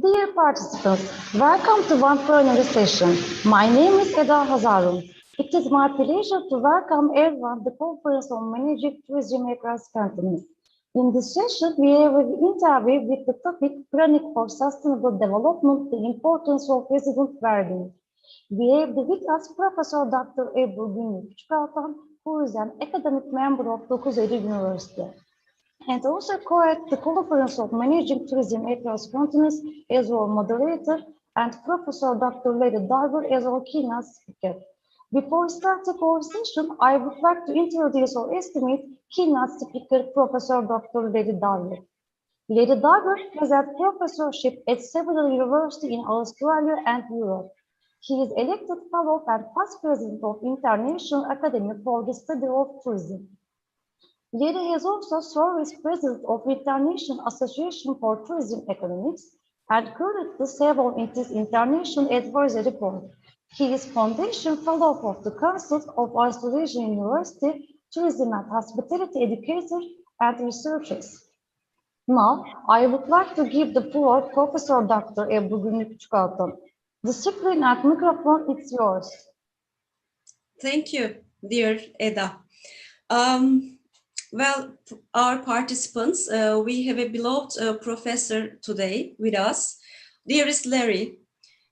Dear participants, welcome to one Plenary session. My name is Eda Hazarun. It is my pleasure to welcome everyone to the Conference on Managing Tourism across continents. In this session, we have an interview with the topic Planning for Sustainable Development, the Importance of Resident Wellbeing. We have with us Professor Dr. Ebru Günlük, who is an academic member of 9 Eylül University, and also co-head the Conference of Managing Tourism across continents as our moderator, and Professor Dr. Lady Diver as our keynote speaker. Before starting our session, I would like to introduce our esteemed keynote speaker, Professor Dr. Lady Diver. Lady Diver has had professorship at several universities in Australia and Europe. He is elected fellow and past president of International Academy for the Study of Tourism. Lady has also served as president of International Association for Tourism Economics and currently serves on its International Advisory Board. He is Foundation Fellow of the Council of Australian University, Tourism and Hospitality Educator and Researchers. Now, I would like to give the floor to Professor Dr. Ebru Günlük. The screen and microphone is yours. Thank you, dear Eda. Well, our participants, we have a beloved professor today with us, dearest Larry.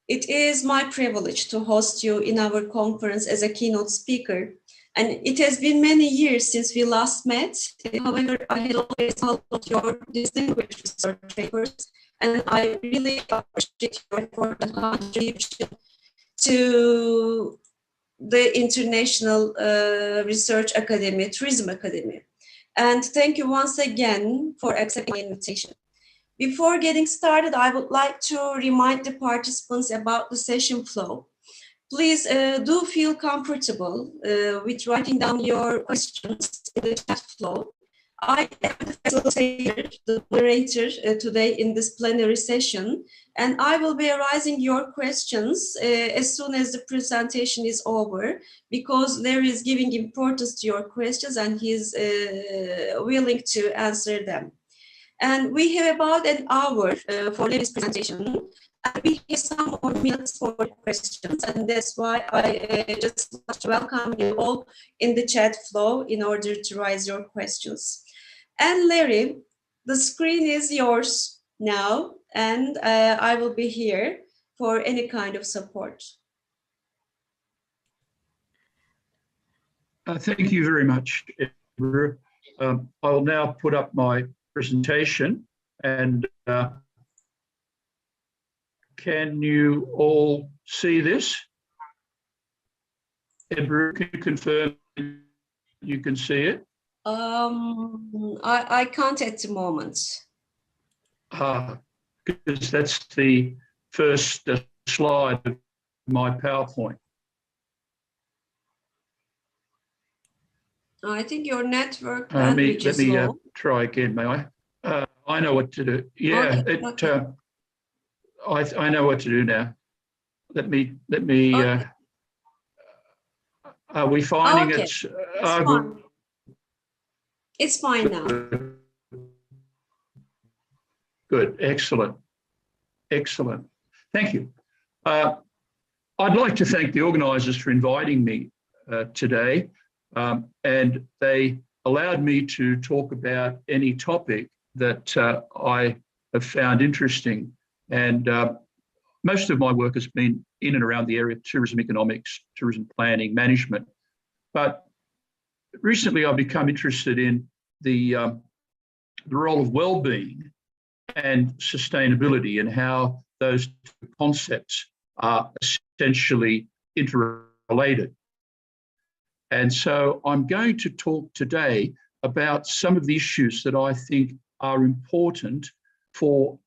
It is my privilege to host you in our conference as a keynote speaker. And it has been many years since we last met. However, I had always followed your distinguished research papers, and I really appreciate your effort and contribution to the International Research Academy, Tourism Academy. And thank you once again for accepting the invitation. Before getting started, I would like to remind the participants about the session flow. Please do feel comfortable with writing down your questions in the chat flow. I am the facilitator, the moderator today in this plenary session, and I will be arising your questions as soon as the presentation is over, because Larry is giving importance to your questions and he is willing to answer them. And we have about an hour for Larry's presentation. And we have some more minutes for questions, and that's why I just want to welcome you all in the chat flow in order to raise your questions. And Larry, the screen is yours now, and I will be here for any kind of support. Thank you very much, Edinburgh. I will now put up my presentation, and can you all see this? Edinburgh, can you confirm you can see it? I can't at the moment. Because that's the first slide of my PowerPoint. I think your network bandwidth Let is me low. try again, may I? I know what to do. Yeah, Okay. I know what to do now. Let me. Okay. Are we finding Okay. it's fine. It's fine now. Good, excellent, excellent. Thank you. I'd like to thank the organisers for inviting me today, and they allowed me to talk about any topic that I have found interesting. And most of my work has been in and around the area of tourism economics, tourism planning, management. But recently I've become interested in the role of well-being and sustainability and how those two concepts are essentially interrelated. And so I'm going to talk today about some of the issues that I think are important for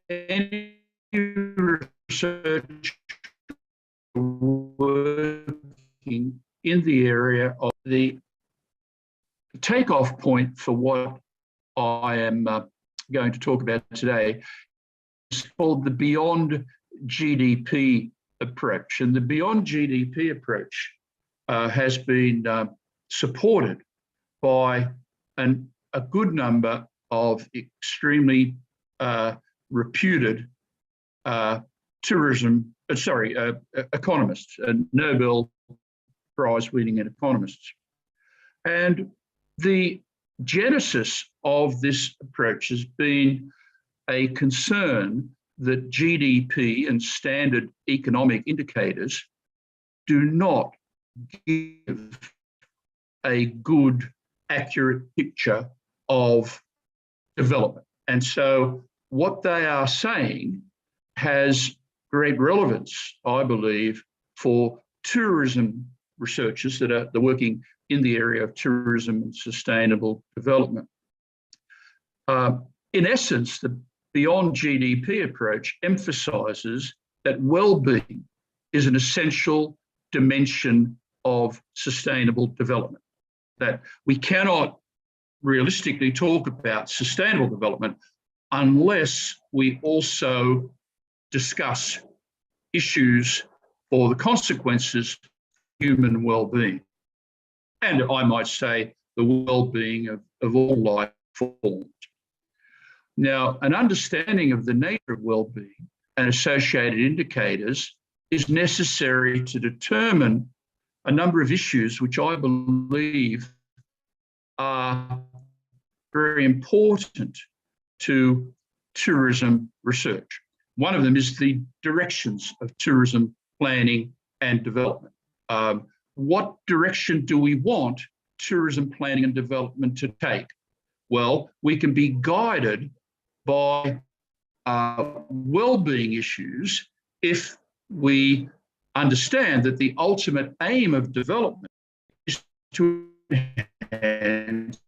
any research working in the area of the takeoff point for what I am going to talk about today. It's called the Beyond GDP approach. And the Beyond GDP approach has been supported by a good number of extremely reputed economists, Nobel Prize winning economists. And the genesis of this approach has been a concern that GDP and standard economic indicators do not give a good, accurate picture of development. And so what they are saying has great relevance, I believe, for tourism researchers that are working in the area of tourism and sustainable development. In essence, the Beyond GDP approach emphasizes that well-being is an essential dimension of sustainable development, that we cannot realistically talk about sustainable development unless we also discuss issues for the consequences of human well-being. And I might say the well-being of all life forms. Now, an understanding of the nature of well-being and associated indicators is necessary to determine a number of issues which I believe are very important to tourism research. One of them is the directions of tourism planning and development. What direction do we want tourism planning and development to take? Well, we can be guided by well-being issues if we understand that the ultimate aim of development is to enhance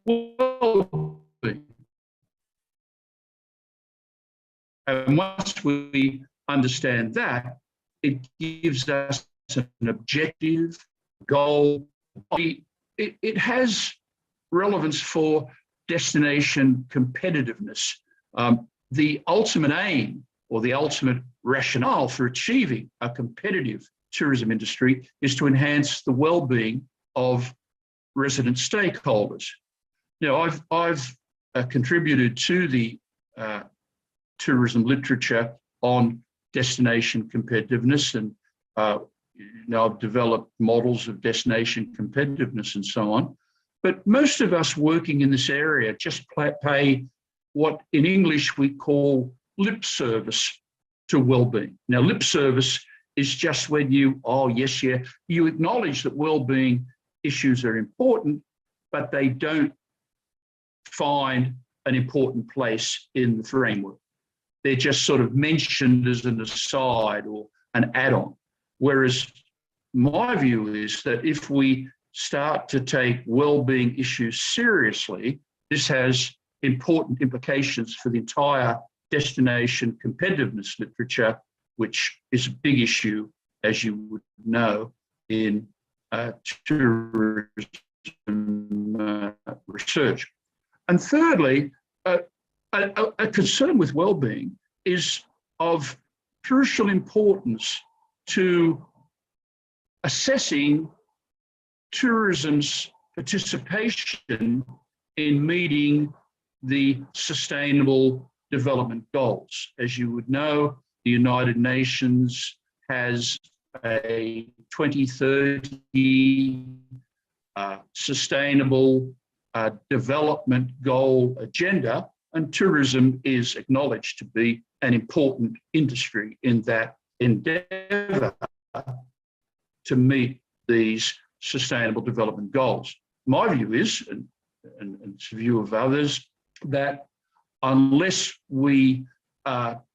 well-being. And once we understand that, it gives us an objective goal. It has relevance for destination competitiveness. The ultimate aim or the ultimate rationale for achieving a competitive tourism industry is to enhance the well-being of resident stakeholders. Now, I've contributed to the tourism literature on destination competitiveness, and I've developed models of destination competitiveness and so on. But most of us working in this area just pay what in English we call lip service to well-being. Now, lip service is just when you acknowledge that well-being issues are important, but they don't find an important place in the framework. They're just sort of mentioned as an aside or an add-on. Whereas my view is that if we start to take well-being issues seriously, this has important implications for the entire destination competitiveness literature, which is a big issue, as you would know, in tourism research. And thirdly, a concern with well-being is of crucial importance to assessing tourism's participation in meeting the Sustainable Development Goals. As you would know, the United Nations has a 2030 Sustainable Development Goal agenda, and tourism is acknowledged to be an important industry in that endeavour to meet these Sustainable Development Goals. My view is, and it's the view of others, that unless we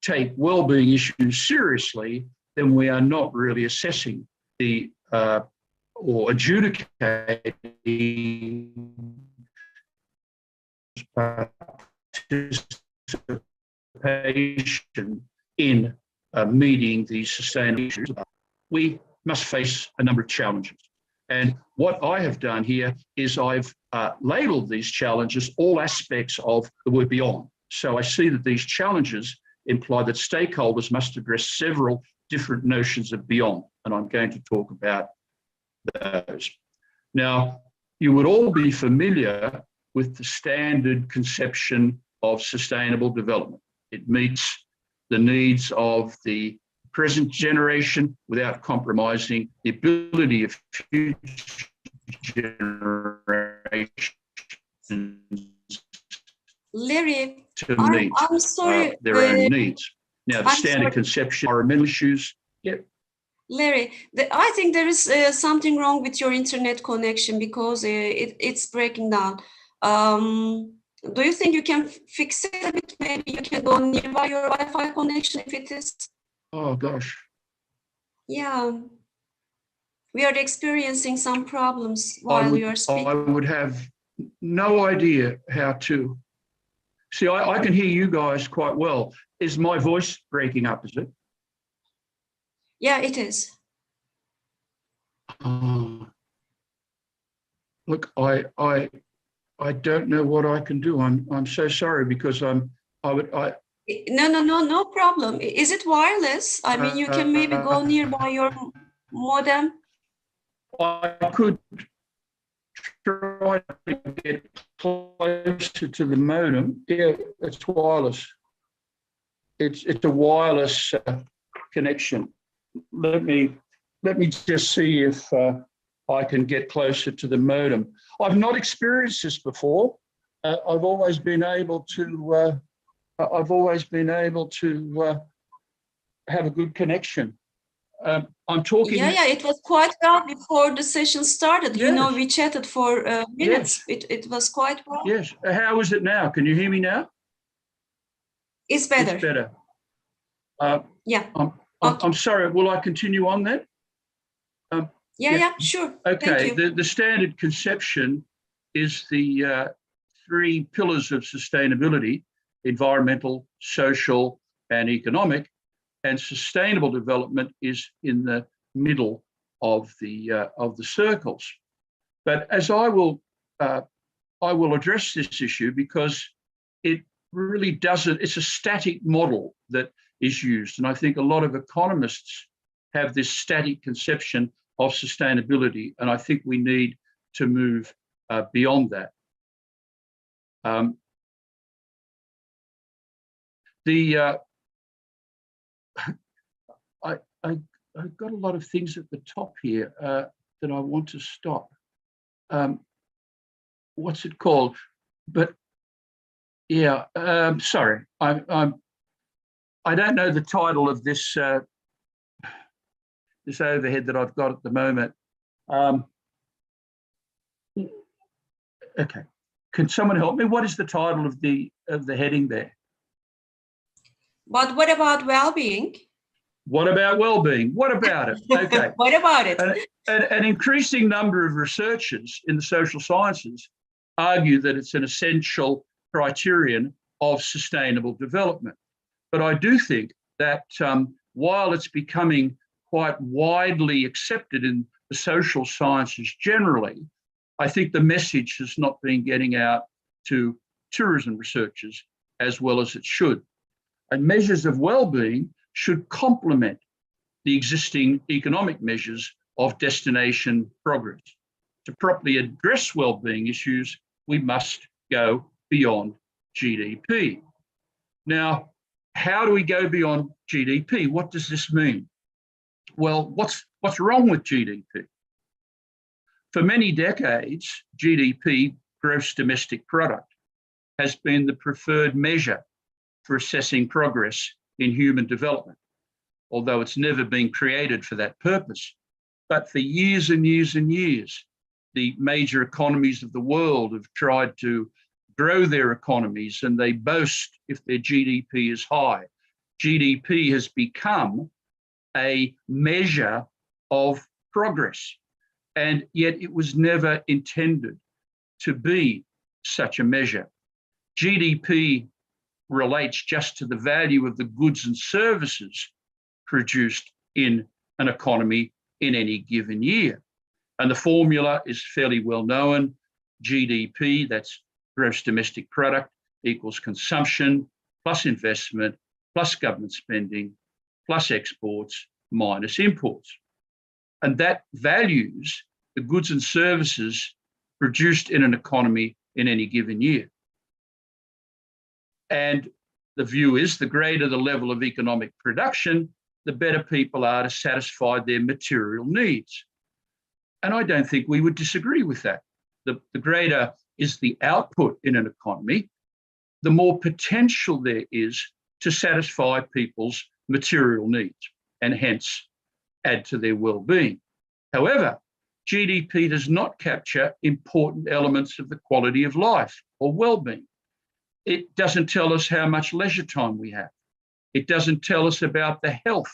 take well-being issues seriously, then we are not really assessing the or adjudicating participation in meeting these sustainable issues. We must face a number of challenges. And what I have done here is I've labelled these challenges all aspects of the word beyond. So I see that these challenges imply that stakeholders must address several different notions of beyond, and I'm going to talk about those. Now, you would all be familiar with the standard conception of sustainable development. It meets the needs of the present generation without compromising the ability of future generations Larry, to meet I'm sorry, their own needs. Now, the standard conception, environmental issues. Yeah. Larry, I think there is something wrong with your internet connection because it's breaking down. Do you think you can fix it a bit? Maybe you can go nearby your Wi-Fi connection if it is. Oh, gosh. Yeah. We are experiencing some problems while you are speaking. I would have no idea how to. See, I can hear you guys quite well. Is my voice breaking up, is it? Yeah, it is. Look, I don't know what I can do. I'm so sorry because No problem. Is it wireless? I mean, you can maybe go nearby your modem. I could try to get closer to the modem. Yeah, it's wireless. It's a wireless connection. Let me just see if I can get closer to the modem. I've not experienced this before. I've always been able to have a good connection. I'm talking. Yeah, it was quite well before the session started. Yes. You know, we chatted for minutes. Yes. It was quite well. Yes. How is it now? Can you hear me now? It's better. It's better. Yeah. I'm sorry. Will I continue on then? Yeah, sure. Okay. The standard conception is the three pillars of sustainability: environmental, social, and economic. and sustainable development is in the middle of the circles. But as I will address this issue because it really doesn't, it's a static model that is used. And I think a lot of economists have this static conception of sustainability. And I think we need to move beyond that. I've got a lot of things at the top here that I want to stop. What's it called? But yeah, sorry, I don't know the title of this this overhead that I've got at the moment. Okay, can someone help me? What is the title of the heading there? But what about well-being? What about well-being? What about it? Okay. What about it? An increasing number of researchers in the social sciences argue that it's an essential criterion of sustainable development. But I do think that while it's becoming quite widely accepted in the social sciences generally, I think the message has not been getting out to tourism researchers as well as it should. And measures of well-being should complement the existing economic measures of destination progress. To properly address well-being issues, we must go beyond GDP. Now, how do we go beyond GDP? What does this mean? Well, what's wrong with GDP? For many decades, GDP, gross domestic product, has been the preferred measure for assessing progress in human development, although it's never been created for that purpose. But for years and years and years, the major economies of the world have tried to grow their economies, and they boast if their GDP is high. GDP has become a measure of progress, and yet it was never intended to be such a measure. GDP relates just to the value of the goods and services produced in an economy in any given year. And the formula is fairly well known. GDP, that's gross domestic product, equals consumption plus investment plus government spending plus exports minus imports. And that values the goods and services produced in an economy in any given year. And the view is the greater the level of economic production, the better people are to satisfy their material needs. And I don't think we would disagree with that. The greater is the output in an economy, the more potential there is to satisfy people's material needs and hence add to their well-being. However, GDP does not capture important elements of the quality of life or well-being. It doesn't tell us how much leisure time we have. It doesn't tell us about the health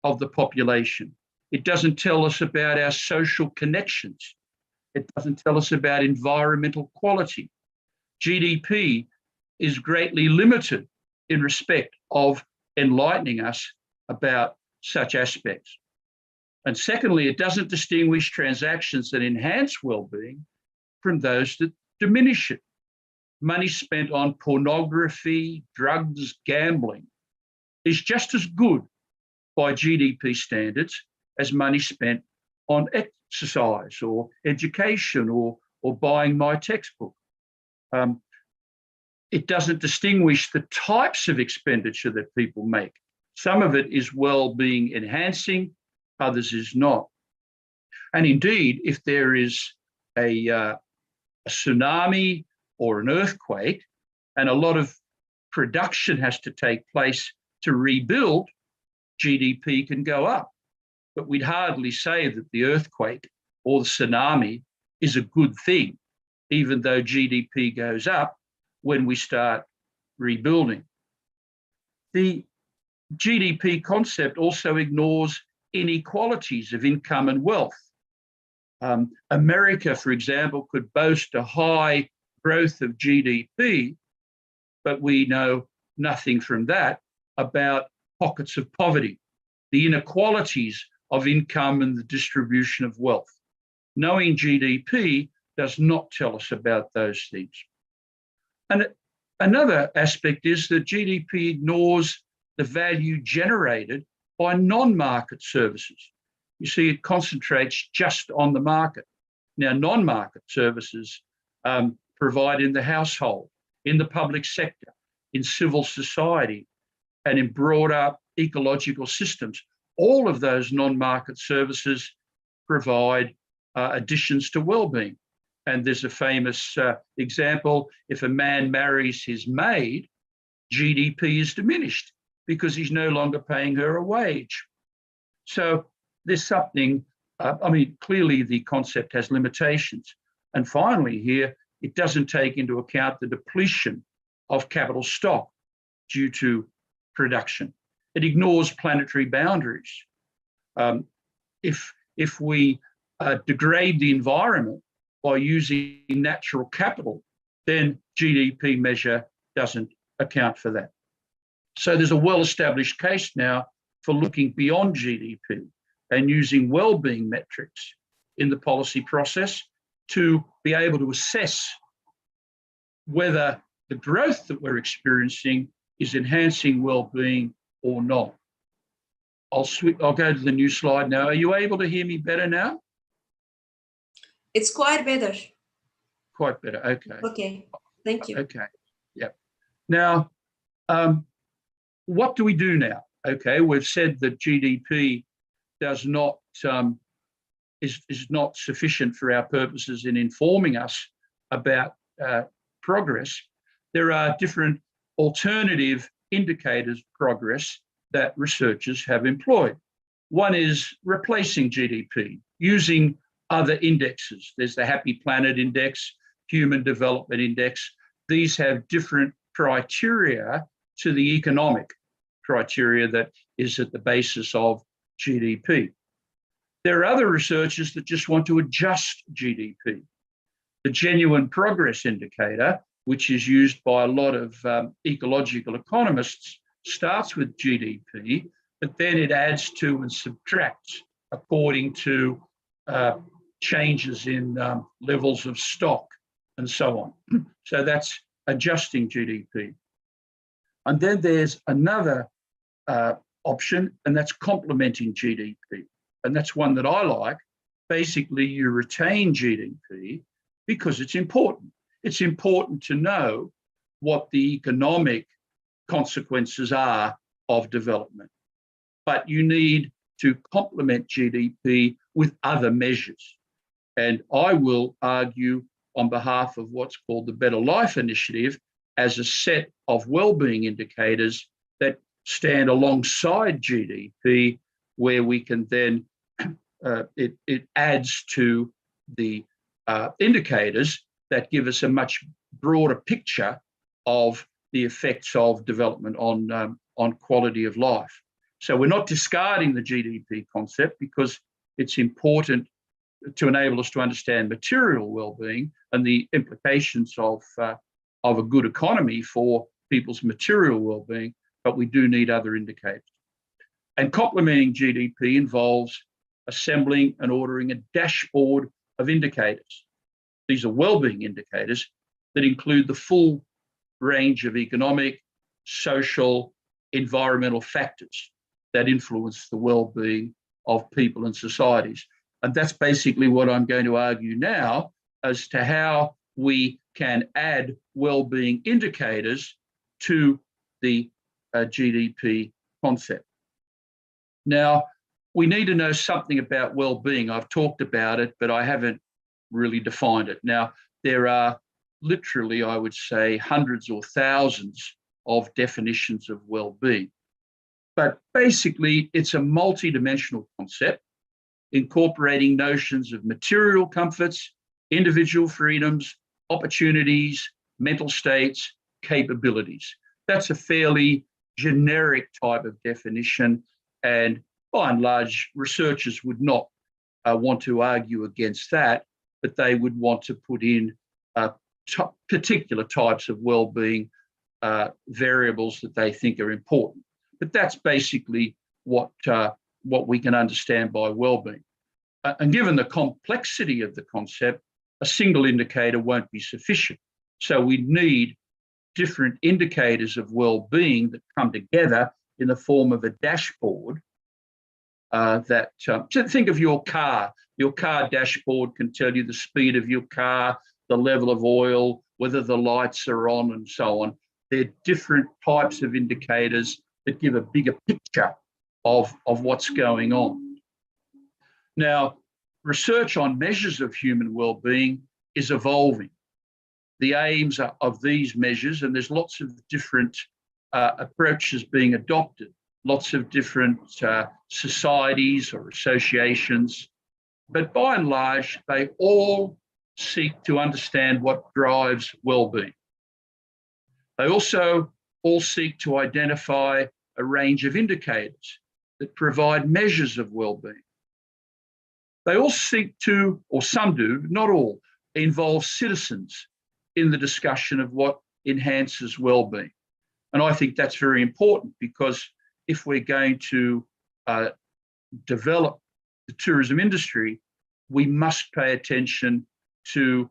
of the population. It doesn't tell us about our social connections. It doesn't tell us about environmental quality. GDP is greatly limited in respect of enlightening us about such aspects. And secondly, it doesn't distinguish transactions that enhance well-being from those that diminish it. Money spent on pornography, drugs, gambling is just as good by GDP standards as money spent on exercise or education or buying my textbook. It doesn't distinguish the types of expenditure that people make. Some of it is well-being enhancing, others is not. And indeed, if there is a tsunami or an earthquake, and a lot of production has to take place to rebuild, GDP can go up. But we'd hardly say that the earthquake or the tsunami is a good thing, even though GDP goes up when we start rebuilding. The GDP concept also ignores inequalities of income and wealth. America, for example, could boast a high growth of GDP, but we know nothing from that about pockets of poverty, the inequalities of income and the distribution of wealth. Knowing GDP does not tell us about those things. And another aspect is that GDP ignores the value generated by non-market services. You see, it concentrates just on the market. Now, non-market services provide in the household, in the public sector, in civil society, and in broader ecological systems. All of those non-market services provide additions to well-being. And there's a famous example: if a man marries his maid, GDP is diminished because he's no longer paying her a wage. So there's something, clearly the concept has limitations. And finally here, it doesn't take into account the depletion of capital stock due to production. It ignores planetary boundaries. If we degrade the environment by using natural capital, then GDP measure doesn't account for that. So there's a well-established case now for looking beyond GDP and using well-being metrics in the policy process to be able to assess whether the growth that we're experiencing is enhancing well-being or not. I'll go to the new slide now. Are you able to hear me better now? It's quite better. Quite better, okay. Okay, thank you. Okay, yeah. Now, what do we do now? Okay, we've said that GDP does not, is not sufficient for our purposes in informing us about progress. There are different alternative indicators of progress that researchers have employed. One is replacing GDP, using other indexes. There's the Happy Planet Index, Human Development Index. These have different criteria to the economic criteria that is at the basis of GDP. There are other researchers that just want to adjust GDP. The Genuine Progress Indicator, which is used by a lot of ecological economists, starts with GDP, but then it adds to and subtracts according to changes in levels of stock and so on. So that's adjusting GDP. And then there's another option, and that's complementing GDP. And that's one that I like. Basically, you retain GDP because it's important. It's important to know what the economic consequences are of development. But you need to complement GDP with other measures. And I will argue on behalf of what's called the Better Life Initiative as a set of well-being indicators that stand alongside GDP, where we can then, it adds to the indicators that give us a much broader picture of the effects of development on quality of life. So we're not discarding the GDP concept because it's important to enable us to understand material well-being and the implications of a good economy for people's material well-being, but we do need other indicators. And complementing GDP involves assembling and ordering a dashboard of indicators. These are well-being indicators that include the full range of economic, social, environmental factors that influence the well-being of people and societies. And that's basically what I'm going to argue now as to how we can add well-being indicators to the GDP concept. Now, we need to know something about well-being. I've talked about it, but I haven't really defined it. Now, there are literally, I would say, hundreds or thousands of definitions of well-being. But basically, it's a multidimensional concept incorporating notions of material comforts, individual freedoms, opportunities, mental states, capabilities. That's a fairly generic type of definition, and by and large, researchers would not want to argue against that, but they would want to put in particular types of well-being variables that they think are important. But that's basically what we can understand by well-being. And given the complexity of the concept, a single indicator won't be sufficient. So we need different indicators of well-being that come together in the form of a dashboard so think of your car. Your car dashboard can tell you the speed of your car, the level of oil, whether the lights are on, and so on. They're different types of indicators that give a bigger picture of what's going on. Now, research on measures of human well-being is evolving. The aims of these measures, and there's lots of different approaches being adopted, lots of different societies or associations, but by and large, they all seek to understand what drives well-being. They also all seek to identify a range of indicators that provide measures of well-being. They all seek to, or some do, not all, involve citizens in the discussion of what enhances well-being. And I think that's very important, because if we're going to develop the tourism industry, we must pay attention to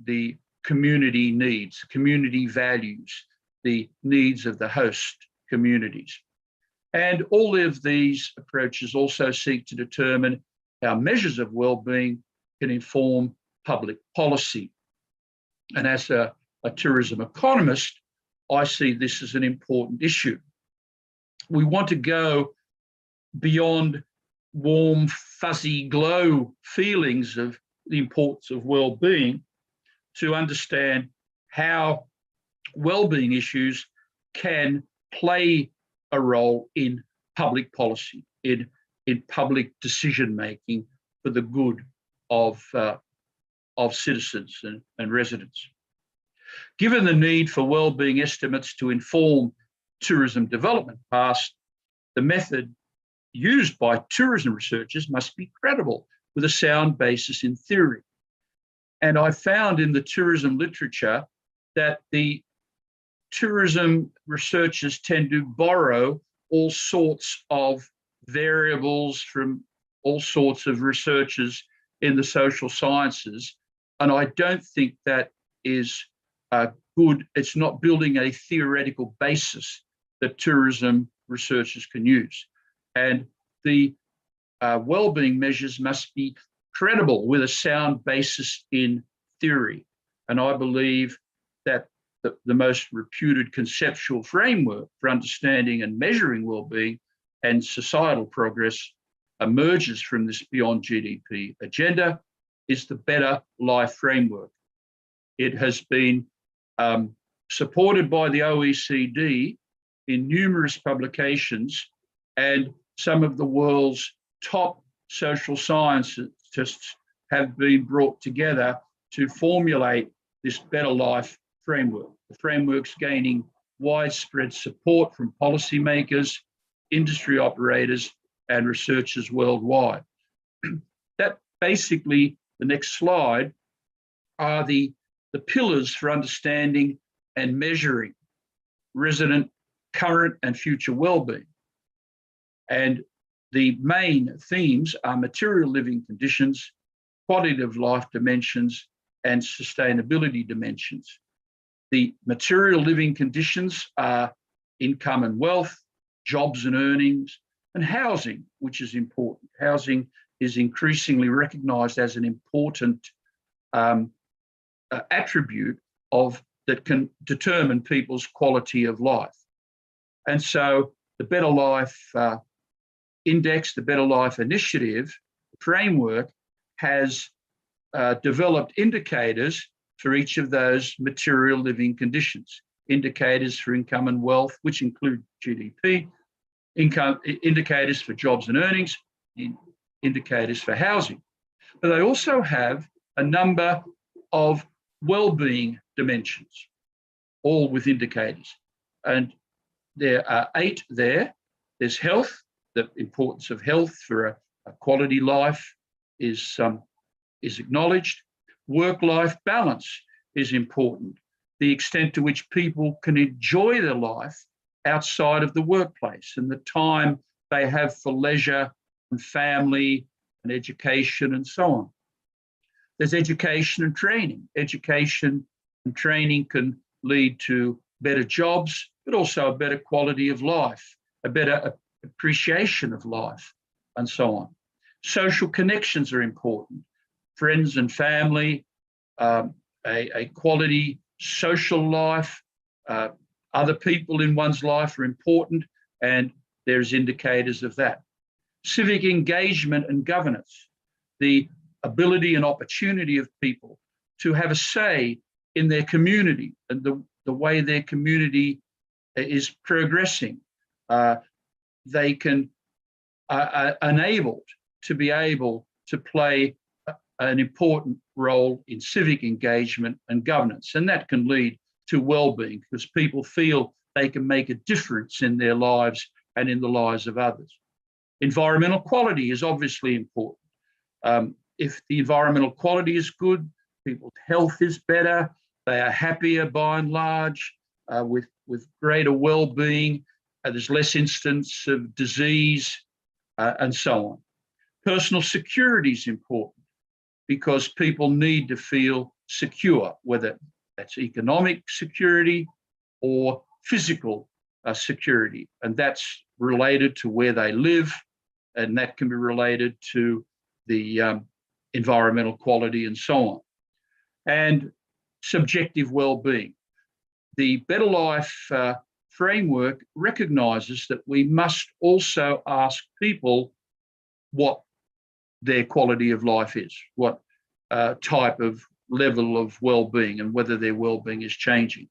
the community needs, community values, the needs of the host communities. And all of these approaches also seek to determine how measures of well-being can inform public policy. And as a tourism economist, I see this as an important issue. We want to go beyond warm, fuzzy glow feelings of the importance of well-being to understand how well-being issues can play a role in public policy, in public decision-making for the good of citizens and residents. Given the need for well-being estimates to inform tourism development paths, the method used by tourism researchers must be credible with a sound basis in theory. And I found in the tourism literature that the tourism researchers tend to borrow all sorts of variables from all sorts of researchers in the social sciences. And I don't think that is good. It's not building a theoretical basis that tourism researchers can use. And the well-being measures must be credible with a sound basis in theory. And I believe that the most reputed conceptual framework for understanding and measuring well-being and societal progress emerges from this Beyond GDP agenda is the Better Life Framework. It has been supported by the OECD in numerous publications, and some of the world's top social scientists have been brought together to formulate this Better Life Framework. The framework's gaining widespread support from policymakers, industry operators, and researchers worldwide. That basically, the next slide, are the pillars for understanding and measuring resident, current, and future well-being. And the main themes are material living conditions, quality of life dimensions, and sustainability dimensions. The material living conditions are income and wealth, jobs and earnings, and housing, which is important. Housing is increasingly recognised as an important attribute that can determine people's quality of life. And so the Better Life Index, the Better Life Initiative framework has developed indicators for each of those material living conditions, indicators for income and wealth, which include GDP, indicators for jobs and earnings, indicators for housing. But they also have a number of well-being dimensions, all with indicators. And there are 8 there. There's health. The importance of health for a quality life is acknowledged. Work-life balance is important. The extent to which people can enjoy their life outside of the workplace and the time they have for leisure and family and education and so on. There's education and training. Education and training can lead to better jobs, but also a better quality of life, a better appreciation of life, and so on. Social connections are important. Friends and family, a quality social life, other people in one's life are important, and there's indicators of that. Civic engagement and governance, the ability and opportunity of people to have a say in their community and the way their community is progressing. They can are enabled to be able to play an important role in civic engagement and governance, and that can lead to well-being because people feel they can make a difference in their lives and in the lives of others. Environmental quality is obviously important. If the environmental quality is good, people's health is better, they are happier by and large, with greater well-being, there's less instance of disease, and so on. Personal security is important because people need to feel secure, whether that's economic security or physical security, and that's related to where they live, and that can be related to the environmental quality and so on. And subjective well-being. The Better Life framework recognises that we must also ask people what their quality of life is, what type of level of well-being, and whether their well-being is changing.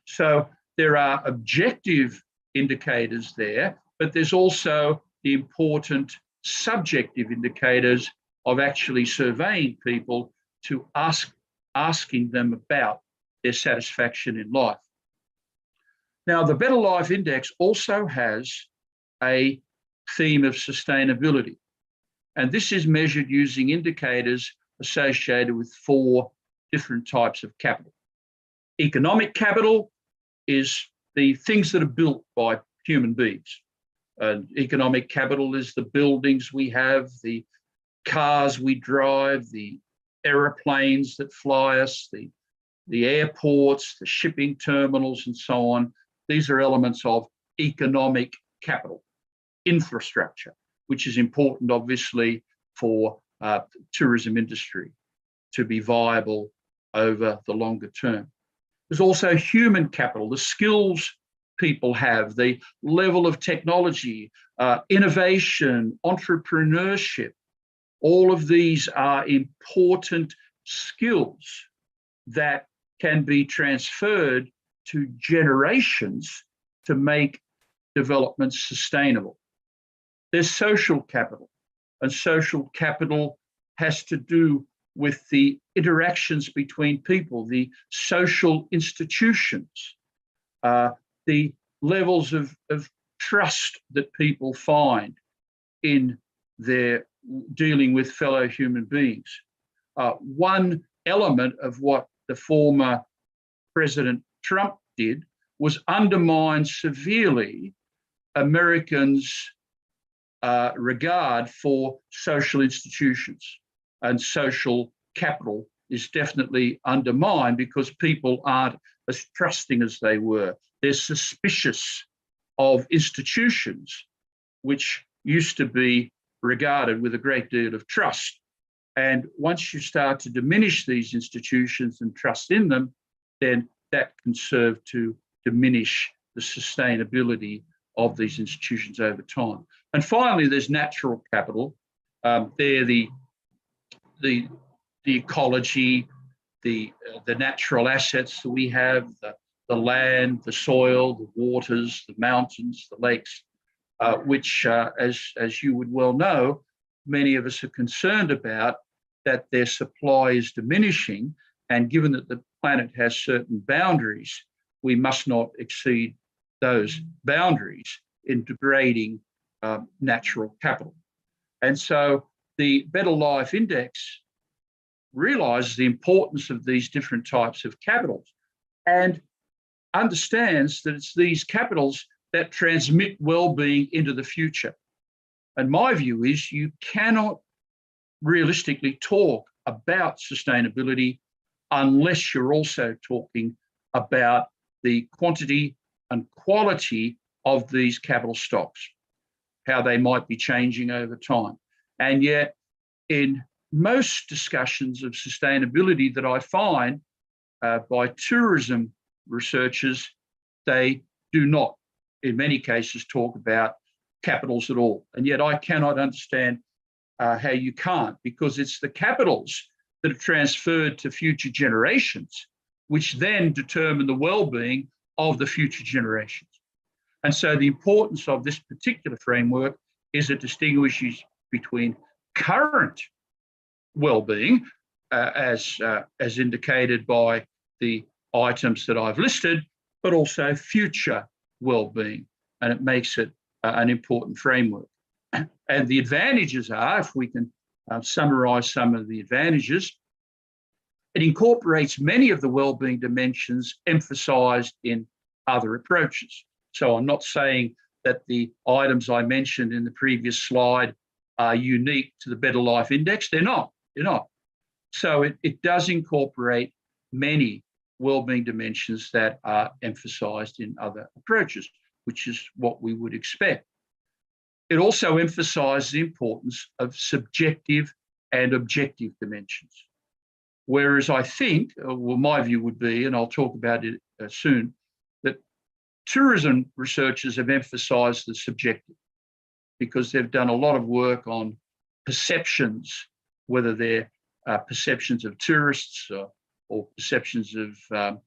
So there are objective indicators there, but there's also the important subjective indicators of actually surveying people to asking them about their satisfaction in life. Now, the Better Life Index also has a theme of sustainability, and this is measured using indicators associated with 4 different types of capital. Economic capital is the things that are built by human beings. Economic capital is the buildings we have, the cars we drive, the aeroplanes that fly us, the airports, the shipping terminals, and so on. These are elements of economic capital. Infrastructure, which is important, obviously, for tourism industry to be viable over the longer term. There's also human capital, the skills people have, the level of technology, innovation, entrepreneurship. All of these are important skills that can be transferred to generations to make development sustainable. There's social capital, and social capital has to do with the interactions between people, the social institutions, the levels of trust that people find in their dealing with fellow human beings. One element of what the former President Trump did was undermine severely Americans' regard for social institutions, and social capital is definitely undermined because people aren't as trusting as they were. They're suspicious of institutions which used to be regarded with a great deal of trust. And once you start to diminish these institutions and trust in them, then that can serve to diminish the sustainability of these institutions over time. And finally, there's natural capital. They're the ecology, the natural assets that we have, the land, the soil, the waters, the mountains, the lakes, which, as you would well know, many of us are concerned about, that their supply is diminishing. And given that the planet has certain boundaries, we must not exceed those boundaries in degrading natural capital. And so the Better Life Index realizes the importance of these different types of capitals and understands that it's these capitals that transmit well-being into the future. And my view is you cannot realistically talk about sustainability unless you're also talking about the quantity and quality of these capital stocks, how they might be changing over time. And yet, in most discussions of sustainability that I find by tourism researchers, they do not, in many cases, talk about capitals at all. And yet I cannot understand how you can't, because it's the capitals that are transferred to future generations, which then determine the well-being of the future generations. And so the importance of this particular framework is it distinguishes between current well-being, as indicated by the items that I've listed, but also future well-being, and it makes it an important framework. And the advantages are, if we can summarise some of the advantages, it incorporates many of the well-being dimensions emphasised in other approaches. So I'm not saying that the items I mentioned in the previous slide are unique to the Better Life Index. They're not. So it does incorporate many well-being dimensions that are emphasised in other approaches, which is what we would expect. It also emphasises the importance of subjective and objective dimensions. Whereas I think, well, my view would be, and I'll talk about it soon, that tourism researchers have emphasised the subjective because they've done a lot of work on perceptions, whether they're perceptions of tourists or perceptions of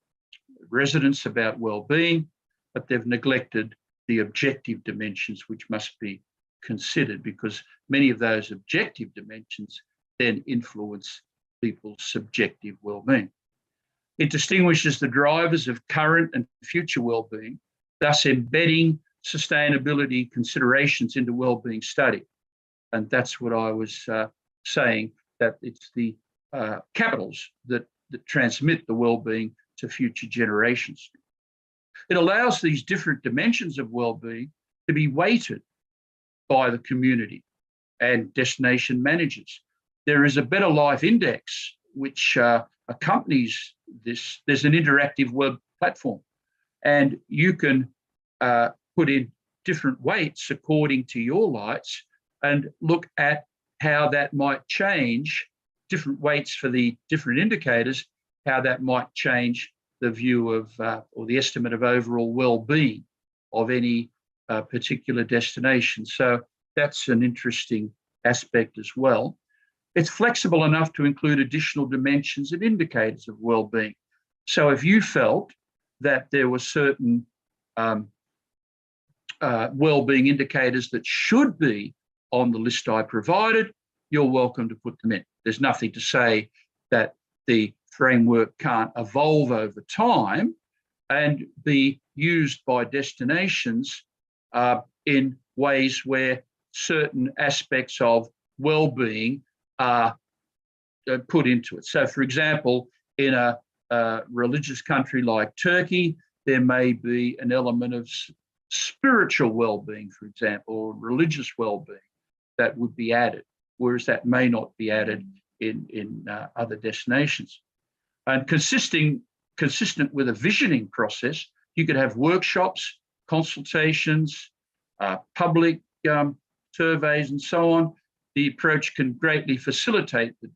residents about well-being, but they've neglected the objective dimensions which must be considered, because many of those objective dimensions then influence people's subjective well-being. It distinguishes the drivers of current and future well-being, thus embedding sustainability considerations into well-being study. And that's what I was saying, that it's the capitals that transmit the well-being to future generations. It allows these different dimensions of well-being to be weighted by the community and destination managers. There is a Better Life Index which accompanies this. There's an interactive web platform, and you can put in different weights according to your lights and look at how that might change, different weights for the different indicators, how that might change the view of or the estimate of overall well-being of any particular destination. So that's an interesting aspect as well. It's flexible enough to include additional dimensions and indicators of well-being. So if you felt that there were certain well-being indicators that should be on the list I provided, you're welcome to put them in. There's nothing to say that the framework can't evolve over time and be used by destinations in ways where certain aspects of well-being are put into it. So, for example, in a religious country like Turkey, there may be an element of spiritual well-being, for example, or religious well-being that would be added, whereas that may not be added in other destinations. And consistent with a visioning process, you could have workshops, consultations, public surveys, and so on. The approach can greatly facilitate the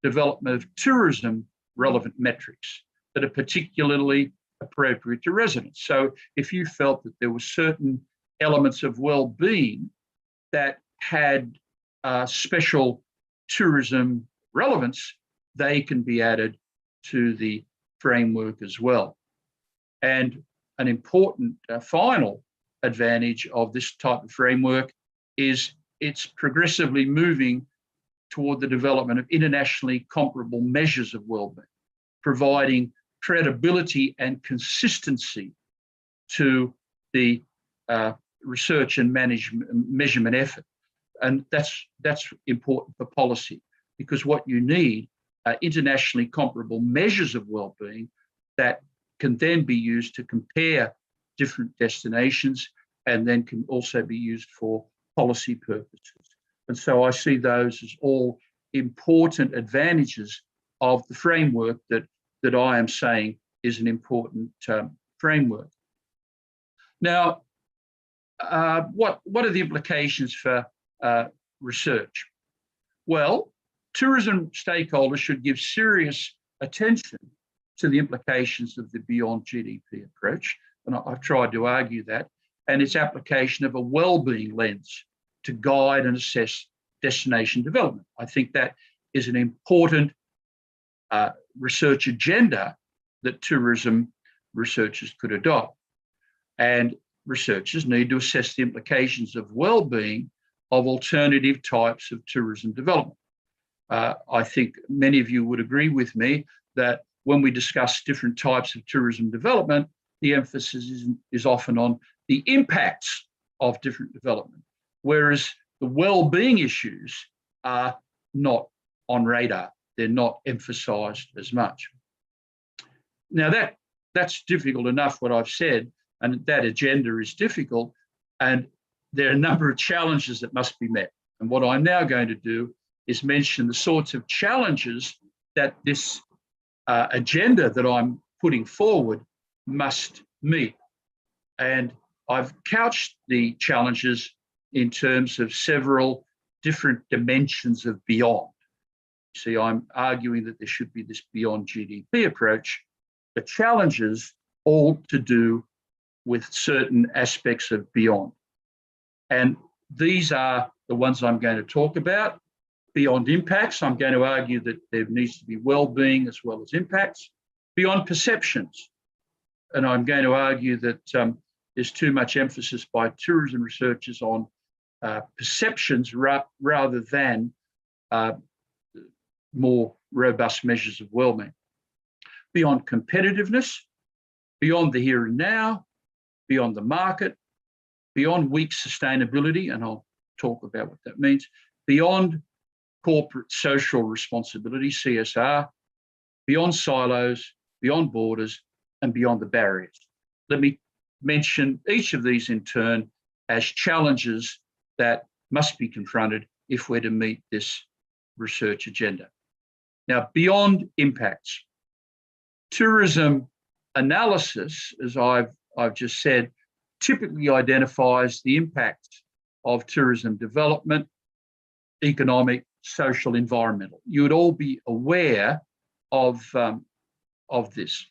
development of tourism-relevant metrics that are particularly appropriate to residents. So if you felt that there were certain elements of well-being that had special tourism relevance, they can be added to the framework as well. And an important final advantage of this type of framework is it's progressively moving toward the development of internationally comparable measures of well-being, providing credibility and consistency to the research and measurement effort. And that's important for policy, because what you need are internationally comparable measures of well-being that can then be used to compare different destinations and then can also be used for policy purposes. And so I see those as all important advantages of the framework that I am saying is an important framework. Now, what are the implications for research? Well, tourism stakeholders should give serious attention to the implications of the beyond GDP approach, and I've tried to argue that, and its application of a well-being lens to guide and assess destination development. I think that is an important research agenda that tourism researchers could adopt. And researchers need to assess the implications of well-being of alternative types of tourism development. I think many of you would agree with me that when we discuss different types of tourism development, the emphasis is often on the impacts of different development, whereas the well-being issues are not on radar. They're not emphasised as much. Now that's difficult enough, what I've said, and that agenda is difficult, and there are a number of challenges that must be met. And what I'm now going to do is mention the sorts of challenges that this agenda that I'm putting forward must meet. And I've couched the challenges in terms of several different dimensions of beyond. See, I'm arguing that there should be this beyond GDP approach. The challenges all to do with certain aspects of beyond. And these are the ones I'm going to talk about. Beyond impacts, I'm going to argue that there needs to be well-being as well as impacts. Beyond perceptions, and I'm going to argue that there's too much emphasis by tourism researchers on perceptions rather than more robust measures of well-being. Beyond competitiveness, beyond the here and now, beyond the market, beyond weak sustainability, and I'll talk about what that means, beyond corporate social responsibility, CSR, beyond silos, beyond borders, and beyond the barriers. Let me mention each of these in turn as challenges that must be confronted if we're to meet this research agenda. Now, beyond impacts, tourism analysis, as I've just said, typically identifies the impacts of tourism development, economic, social, environmental. You would all be aware of this.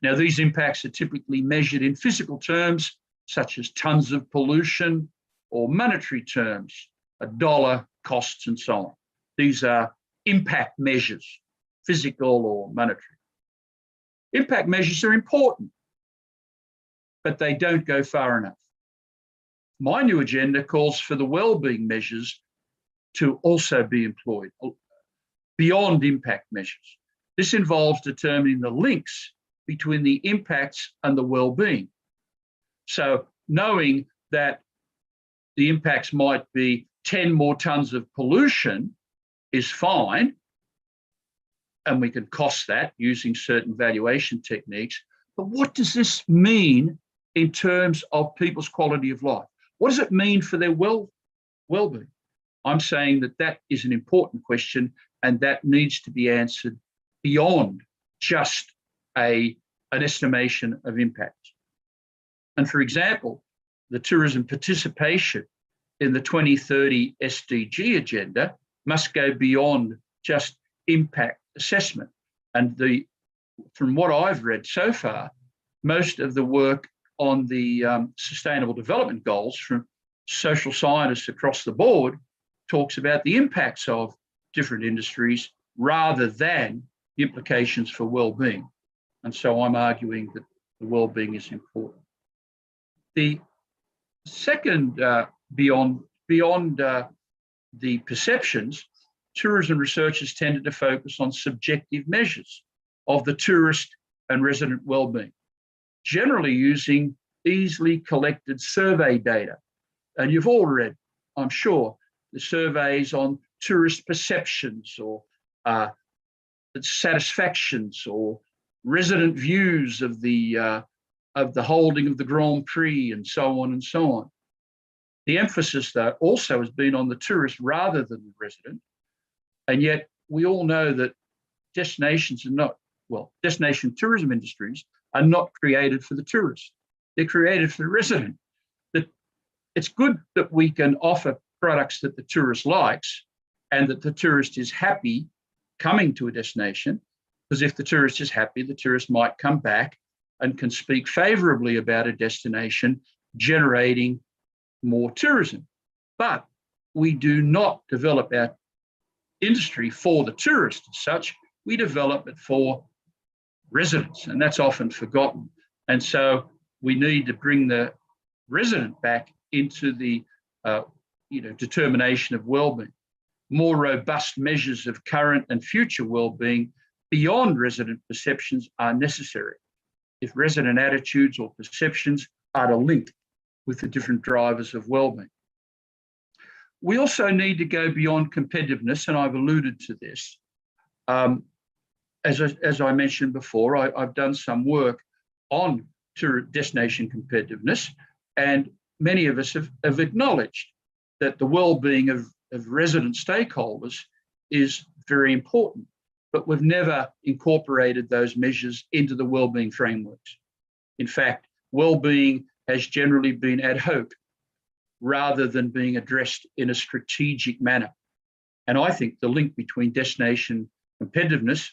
Now, these impacts are typically measured in physical terms, such as tons of pollution, or monetary terms, a dollar, costs, and so on. These are impact measures, physical or monetary. Impact measures are important, but they don't go far enough. My new agenda calls for the well-being measures to also be employed beyond impact measures. This involves determining the links between the impacts and the well-being. So knowing that the impacts might be 10 more tons of pollution is fine, and we can cost that using certain valuation techniques. But what does this mean in terms of people's quality of life? What does it mean for their well-being? I'm saying that that is an important question, and that needs to be answered beyond just an estimation of impact. And for example, the tourism participation in the 2030 SDG agenda must go beyond just impact assessment. And from what I've read so far, most of the work on the sustainable development goals from social scientists across the board talks about the impacts of different industries rather than the implications for well-being. And so I'm arguing that the well-being is important. The second, beyond the perceptions, tourism researchers tended to focus on subjective measures of the tourist and resident well-being, generally using easily collected survey data. And you've all read, I'm sure, the surveys on tourist perceptions or satisfactions or resident views of the holding of the Grand Prix and so on and so on. The emphasis, though, also has been on the tourist rather than the resident. And yet we all know that destinations are not, well, destination tourism industries are not created for the tourist. They're created for the resident. That it's good that we can offer products that the tourist likes and that the tourist is happy coming to a destination, because if the tourist is happy, the tourist might come back and can speak favorably about a destination, generating more tourism. But we do not develop our industry for the tourist as such. We develop it for residents, and that's often forgotten. And so we need to bring the resident back into the determination of well-being. More robust measures of current and future well-being beyond resident perceptions are necessary if resident attitudes or perceptions are to link with the different drivers of well-being. We also need to go beyond competitiveness, and I've alluded to this. As I mentioned before, I've done some work on destination competitiveness, and many of us have acknowledged that the well-being of resident stakeholders is very important, but we've never incorporated those measures into the well-being frameworks. In fact, well-being has generally been ad hoc rather than being addressed in a strategic manner. And I think the link between destination competitiveness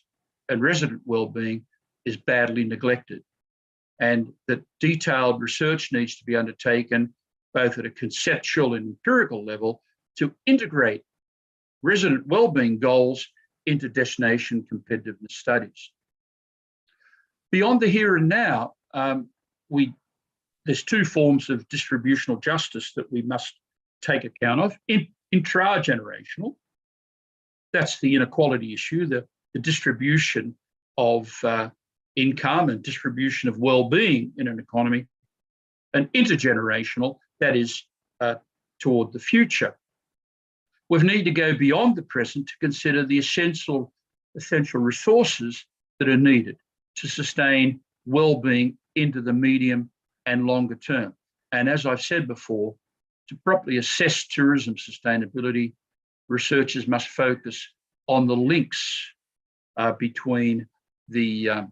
and resident well-being is badly neglected, and that detailed research needs to be undertaken both at a conceptual and empirical level to integrate resident well-being goals into destination competitiveness studies. Beyond the here and now, there's two forms of distributional justice that we must take account of. Intra-generational, that's the inequality issue, the distribution of income and distribution of well-being in an economy. And intergenerational, that is toward the future. We need to go beyond the present to consider the essential resources that are needed to sustain well-being into the medium and longer term. And as I've said before, to properly assess tourism sustainability, researchers must focus on the links between the,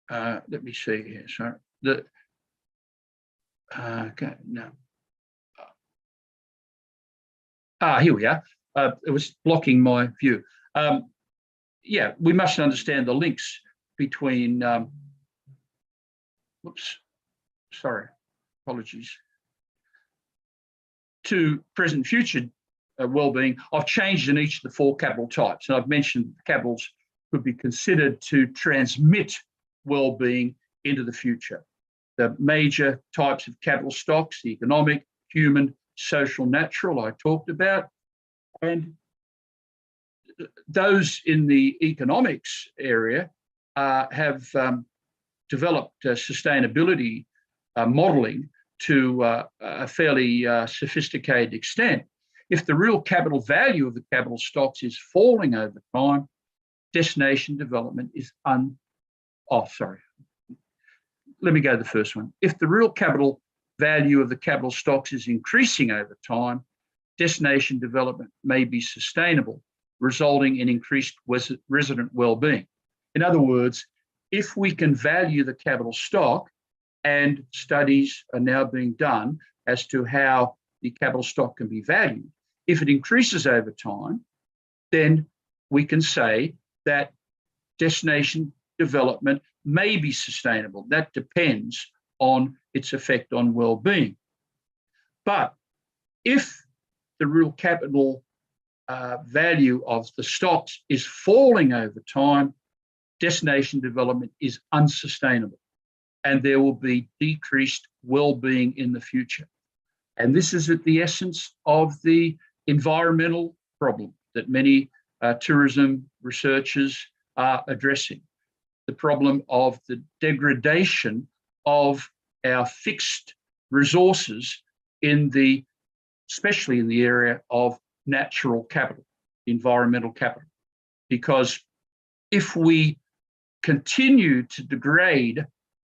let me see here, sorry, okay, no. Here we are. It was blocking my view. Yeah, we must understand the links between, whoops, sorry, apologies, to present and future well-being. I've changed in each of the four capital types, and I've mentioned capitals could be considered to transmit well-being into the future. The major types of capital stocks, the economic, human, social, natural, I talked about, and those in the economics area have developed sustainability modelling to a fairly sophisticated extent. If the real capital value of the capital stocks is falling over time, destination development is let me go to the first one. If the real capital value of the capital stocks is increasing over time, destination development may be sustainable, resulting in increased resident well-being. In other words, if we can value the capital stock, and studies are now being done as to how the capital stock can be valued, if it increases over time, then we can say that destination development may be sustainable. That depends on its effect on well-being. But if the real capital value of the stocks is falling over time, destination development is unsustainable, and there will be decreased well-being in the future. And this is at the essence of the environmental problem that many tourism researchers are addressing, the problem of the degradation of our fixed resources especially in the area of natural capital, environmental capital. Because if we continue to degrade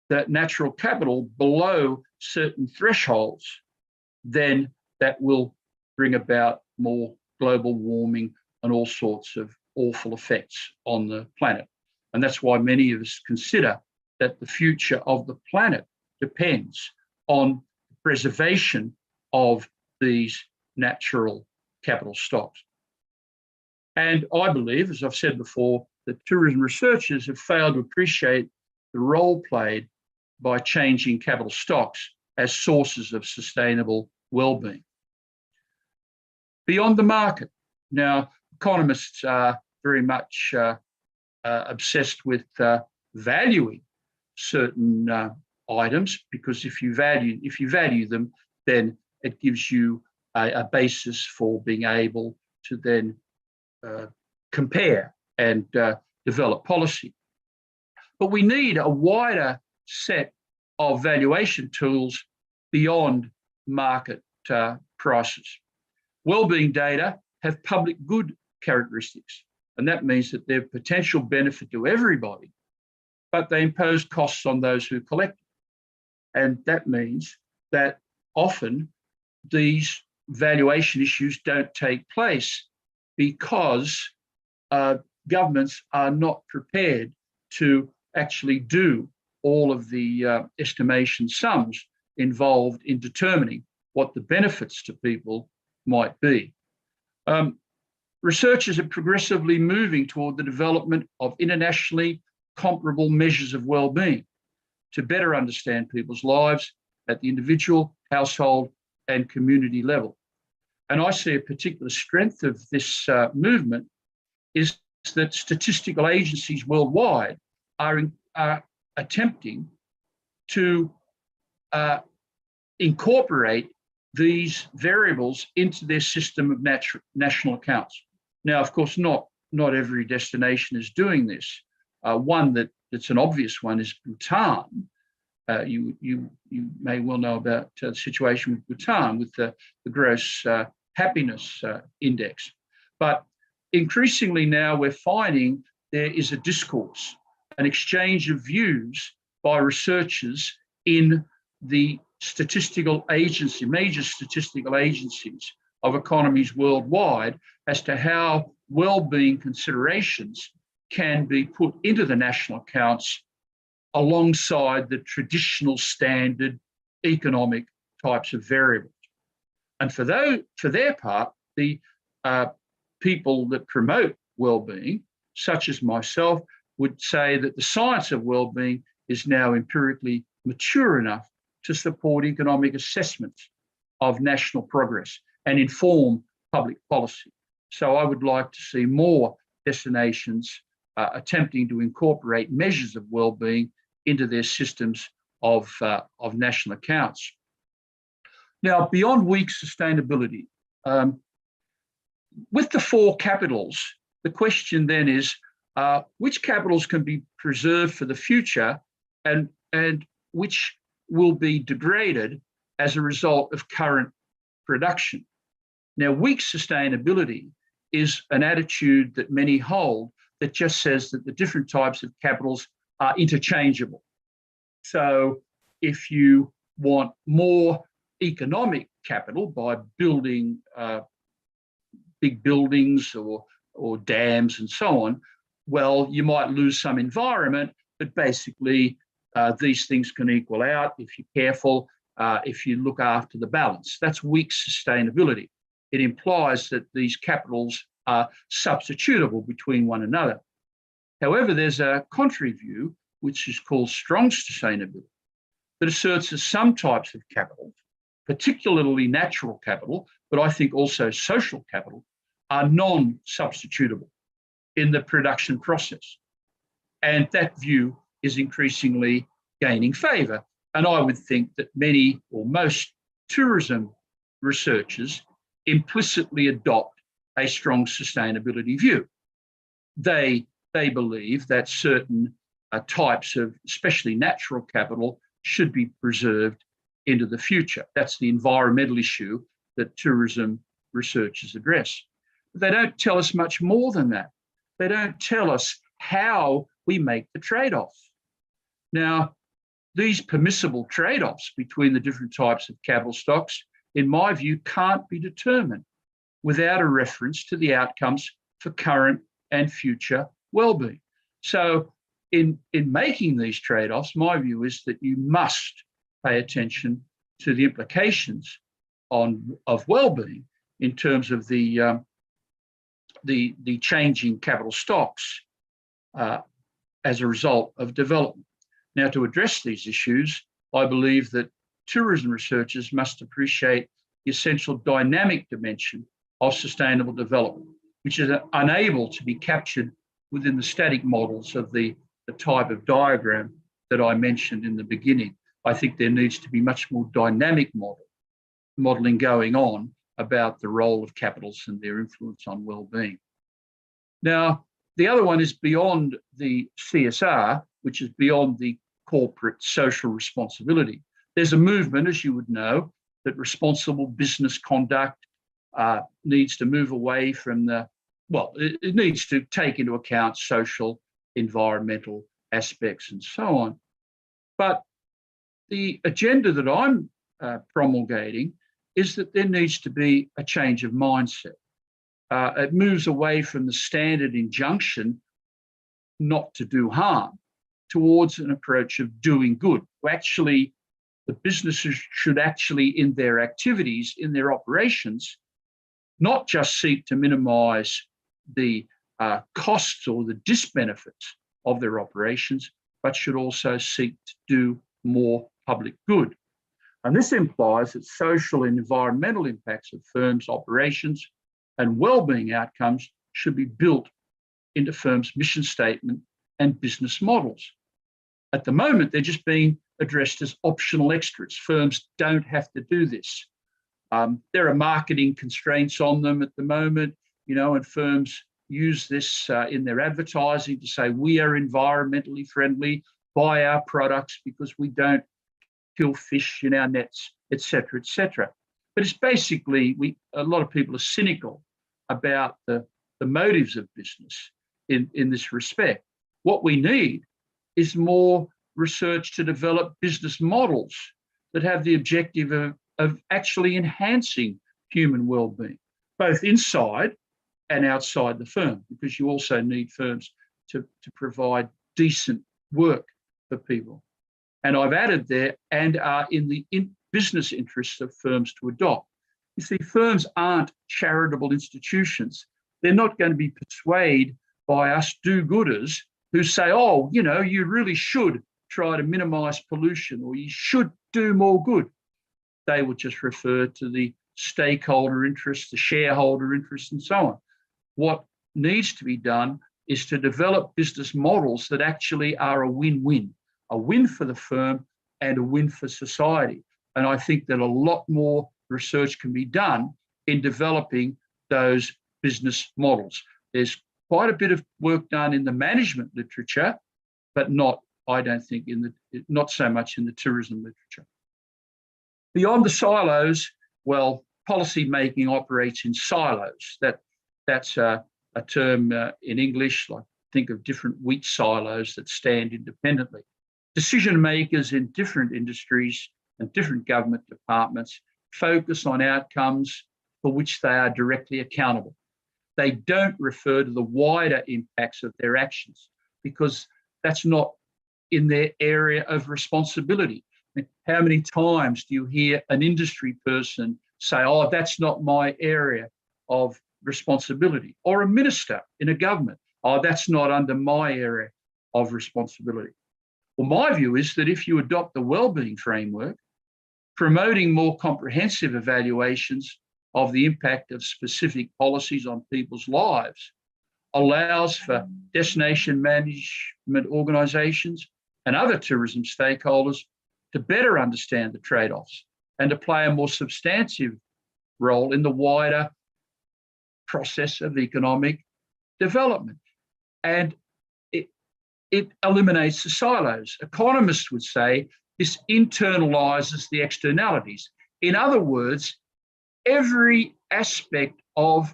that natural capital below certain thresholds, then that will bring about more global warming and all sorts of awful effects on the planet. And that's why many of us consider that the future of the planet depends on the preservation of these natural capital stocks. And I believe, as I've said before, that tourism researchers have failed to appreciate the role played by changing capital stocks as sources of sustainable well-being. Beyond the market. Now, economists are very much obsessed with valuing certain items, because if you value them, then it gives you a basis for being able to then compare and develop policy. But we need a wider set of valuation tools beyond market prices. Wellbeing data have public good characteristics, and that means that they're potential benefit to everybody, but they impose costs on those who collect it. And that means that often these valuation issues don't take place because governments are not prepared to actually do all of the estimation sums involved in determining what the benefits to people might be. Researchers are progressively moving toward the development of internationally comparable measures of well-being to better understand people's lives at the individual, household, and community level. And I see a particular strength of this movement is that statistical agencies worldwide are attempting to incorporate these variables into their system of national accounts. Now, of course, not every destination is doing this. One that's an obvious one is Bhutan. You may well know about the situation with Bhutan with the gross happiness index. But increasingly now we're finding there is a discourse, an exchange of views by researchers in the statistical agency, major statistical agencies of economies worldwide as to how well-being considerations can be put into the national accounts alongside the traditional standard economic types of variables. And for their part, the people that promote well-being, such as myself, would say that the science of well-being is now empirically mature enough to support economic assessments of national progress and inform public policy. So I would like to see more destinations attempting to incorporate measures of well-being into their systems of national accounts. Now, beyond weak sustainability, with the four capitals, the question then is, which capitals can be preserved for the future and which will be degraded as a result of current production? Now, weak sustainability is an attitude that many hold that just says that the different types of capitals are interchangeable. So if you want more economic capital by building big buildings or dams and so on, well, you might lose some environment, but basically these things can equal out if you're careful, if you look after the balance. That's weak sustainability. It implies that these capitals are substitutable between one another. However, there's a contrary view, which is called strong sustainability, that asserts that some types of capital, particularly natural capital, but I think also social capital, are non-substitutable in the production process. And that view is increasingly gaining favour. And I would think that many or most tourism researchers implicitly adopt a strong sustainability view. They believe that certain types of, especially natural capital, should be preserved into the future. That's the environmental issue that tourism researchers address. But they don't tell us much more than that. They don't tell us how we make the trade-offs. Now, these permissible trade-offs between the different types of capital stocks in my view, can't be determined without a reference to the outcomes for current and future well-being. So in making these trade-offs, my view is that you must pay attention to the implications of well-being in terms of the changing capital stocks as a result of development. Now, to address these issues, I believe that tourism researchers must appreciate the essential dynamic dimension of sustainable development, which is unable to be captured within the static models of the type of diagram that I mentioned in the beginning. I think there needs to be much more dynamic modeling going on about the role of capitals and their influence on well-being. Now, the other one is beyond the CSR, which is beyond the corporate social responsibility. There's a movement, as you would know, that responsible business conduct needs to move away from it needs to take into account social, environmental aspects and so on. But the agenda that I'm promulgating is that there needs to be a change of mindset. It moves away from the standard injunction not to do harm towards an approach of doing good. Actually, the businesses should actually, in their activities, in their operations, not just seek to minimise the costs or the disbenefits of their operations, but should also seek to do more public good. And this implies that social and environmental impacts of firms' operations and well-being outcomes should be built into firms' mission statement and business models. At the moment, they're just being addressed as optional extras. Firms don't have to do this. There are marketing constraints on them at the moment, and firms use this in their advertising to say, we are environmentally friendly, buy our products because we don't kill fish in our nets, et cetera, et cetera. But it's basically, a lot of people are cynical about the motives of business in this respect. What we need is more research to develop business models that have the objective of actually enhancing human well-being, both inside and outside the firm, because you also need firms to provide decent work for people. And I've added there, and are in the business interests of firms to adopt. You see, firms aren't charitable institutions. They're not going to be persuaded by us do-gooders who say, oh, you really should try to minimise pollution, or you should do more good. They will just refer to the stakeholder interests, the shareholder interests, and so on. What needs to be done is to develop business models that actually are a win-win, a win for the firm and a win for society. And I think that a lot more research can be done in developing those business models. There's quite a bit of work done in the management literature, but not so much in the tourism literature. Beyond the silos, well, policy making operates in silos. That's a term in English, like think of different wheat silos that stand independently. Decision makers in different industries and different government departments focus on outcomes for which they are directly accountable. They don't refer to the wider impacts of their actions because that's not in their area of responsibility. How many times do you hear an industry person say, oh, that's not my area of responsibility? Or a minister in a government, oh, that's not under my area of responsibility. Well, my view is that if you adopt the wellbeing framework, promoting more comprehensive evaluations of the impact of specific policies on people's lives allows for destination management organisations and other tourism stakeholders to better understand the trade-offs and to play a more substantive role in the wider process of economic development. And it eliminates the silos. Economists would say this internalises the externalities. In other words, every aspect of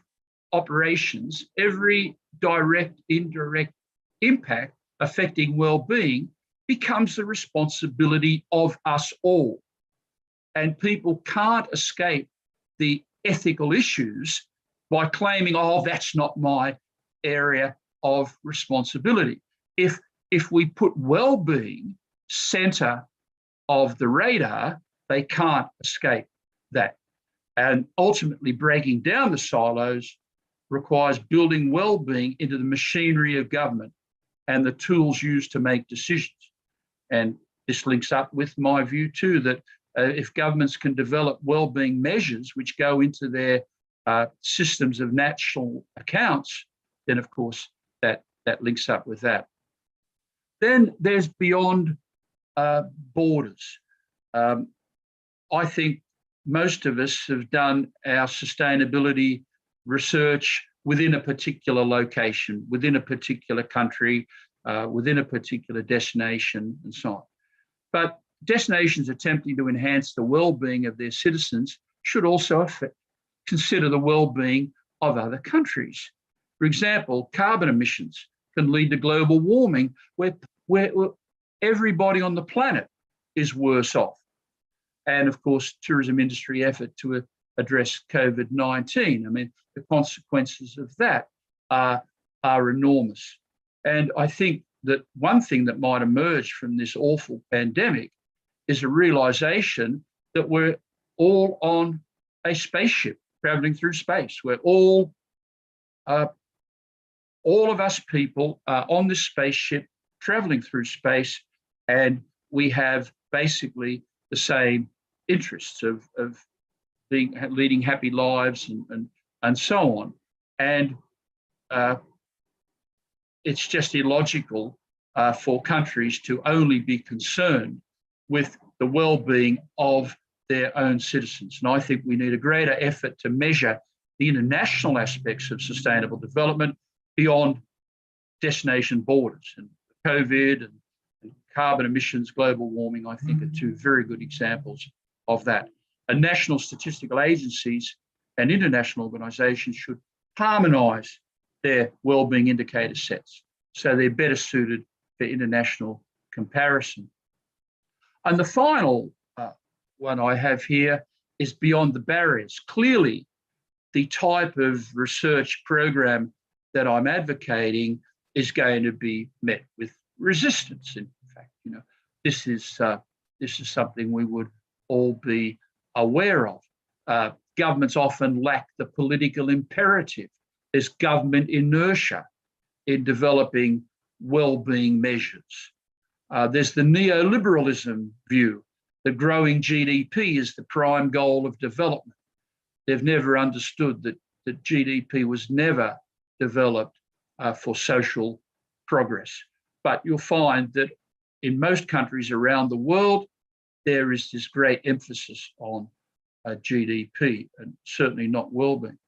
operations, every direct, indirect impact affecting well-being becomes the responsibility of us all. And people can't escape the ethical issues by claiming, oh, that's not my area of responsibility. If we put well-being center of the radar, they can't escape that. And ultimately, breaking down the silos requires building well-being into the machinery of government and the tools used to make decisions. And this links up with my view too, that if governments can develop well-being measures which go into their systems of national accounts, then of course that links up with that. Then there's beyond borders. I think most of us have done our sustainability research within a particular location, within a particular country, within a particular destination, and so on. But destinations attempting to enhance the well-being of their citizens should also consider the well-being of other countries. For example, carbon emissions can lead to global warming where everybody on the planet is worse off. And of course, tourism industry effort to address COVID-19. I mean, the consequences of that are enormous. And I think that one thing that might emerge from this awful pandemic is a realization that we're all on a spaceship traveling through space. We're all of us people are on this spaceship traveling through space, and we have basically the same interests of leading happy lives and so on. And it's just illogical for countries to only be concerned with the well-being of their own citizens. And I think we need a greater effort to measure the international aspects of sustainable development beyond destination borders. And COVID and carbon emissions, global warming, I think, are two very good examples of that. And national statistical agencies and international organisations should harmonise their wellbeing indicator sets so they're better suited for international comparison. And the final one I have here is beyond the barriers. Clearly, the type of research program that I'm advocating is going to be met with resistance. In fact, this is something we would all be aware of. Governments often lack the political imperative. There's government inertia in developing well-being measures. There's the neoliberalism view that growing GDP is the prime goal of development. They've never understood that GDP was never developed for social progress. But you'll find that in most countries around the world, there is this great emphasis on GDP and certainly not well-being.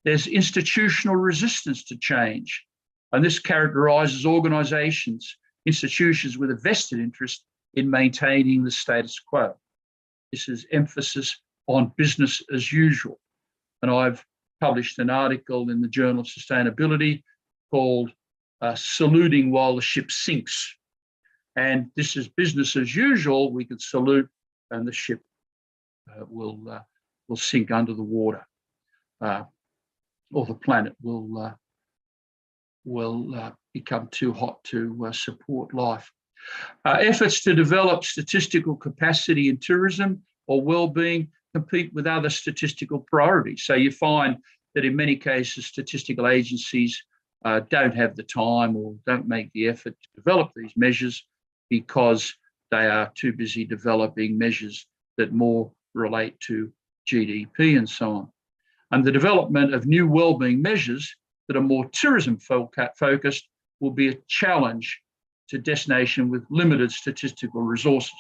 There's institutional resistance to change, and this characterises organisations, institutions with a vested interest in maintaining the status quo. This is emphasis on business as usual. And I've published an article in the Journal of Sustainability called Saluting While the Ship Sinks. And this is business as usual. We could salute and the ship will sink under the water, or the planet will become too hot to support life. Efforts to develop statistical capacity in tourism or well-being compete with other statistical priorities. So you find that in many cases, statistical agencies don't have the time or don't make the effort to develop these measures because they are too busy developing measures that more relate to GDP and so on. And the development of new wellbeing measures that are more tourism focused will be a challenge to destination with limited statistical resources.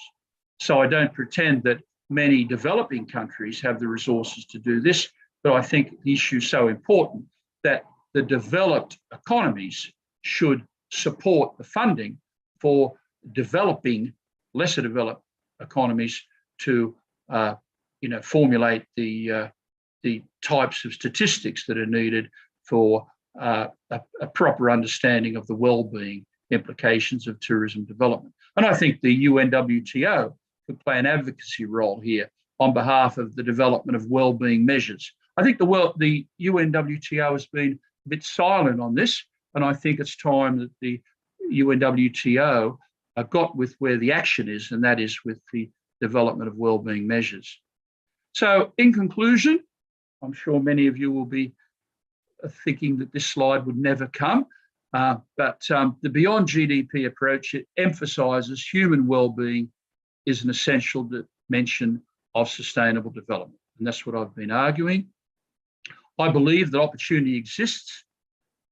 So I don't pretend that many developing countries have the resources to do this, but I think the issue is so important that the developed economies should support the funding for developing, lesser developed economies to formulate the types of statistics that are needed for a proper understanding of the well-being implications of tourism development. And I think the UNWTO could play an advocacy role here on behalf of the development of well-being measures. I think the UNWTO has been a bit silent on this, and I think it's time that the UNWTO got with where the action is, and that is with the development of well-being measures. So in conclusion, I'm sure many of you will be thinking that this slide would never come, but the Beyond GDP approach, it emphasises human well-being is an essential dimension of sustainable development. And that's what I've been arguing. I believe that opportunity exists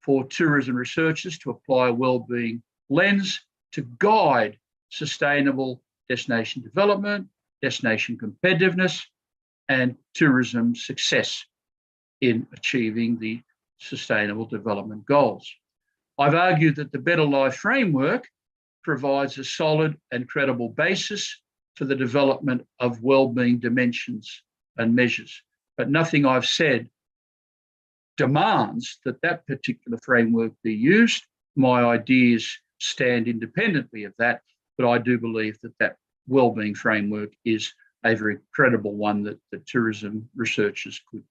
for tourism researchers to apply a well-being lens to guide sustainable destination development, destination competitiveness, and tourism success in achieving the Sustainable Development Goals. I've argued that the Better Life framework provides a solid and credible basis for the development of well-being dimensions and measures, but nothing I've said demands that that particular framework be used. My ideas stand independently of that, but I do believe that that well-being framework is a very credible one that the tourism researchers could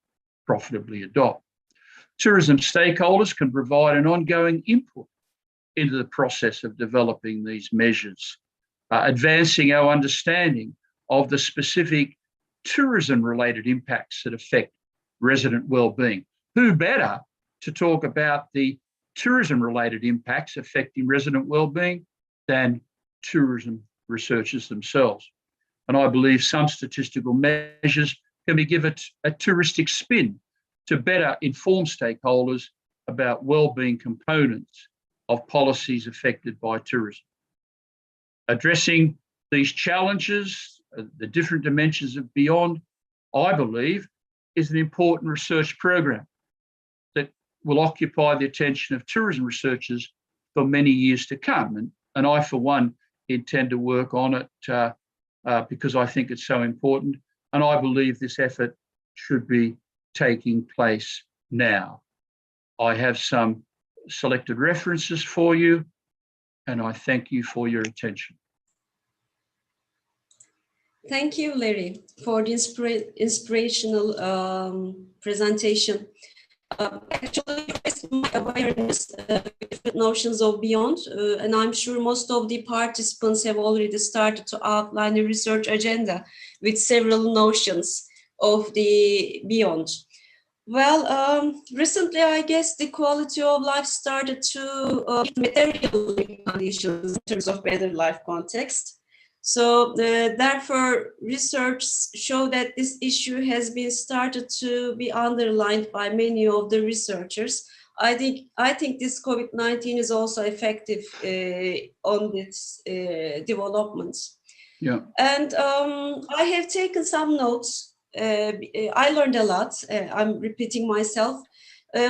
profitably adopt. Tourism stakeholders can provide an ongoing input into the process of developing these measures, advancing our understanding of the specific tourism-related impacts that affect resident well-being. Who better to talk about the tourism-related impacts affecting resident well-being than tourism researchers themselves? And I believe some statistical measures can be given a touristic spin to better inform stakeholders about well-being components of policies affected by tourism. Addressing these challenges, the different dimensions of Beyond, I believe, is an important research program that will occupy the attention of tourism researchers for many years to come. And I, for one, intend to work on it because I think it's so important. And I believe this effort should be taking place now. I have some selected references for you, and I thank you for your attention. Thank you, Larry, for the inspirational presentation. Actually, raised my awareness with notions of Beyond, and I'm sure most of the participants have already started to outline a research agenda with several notions of the Beyond. Well, recently, I guess the quality of life started to material conditions in terms of better life context. So therefore, research show that this issue has been started to be underlined by many of the researchers. I think this COVID-19 is also effective on this developments. Yeah. And I have taken some notes. I learned a lot. I'm repeating myself.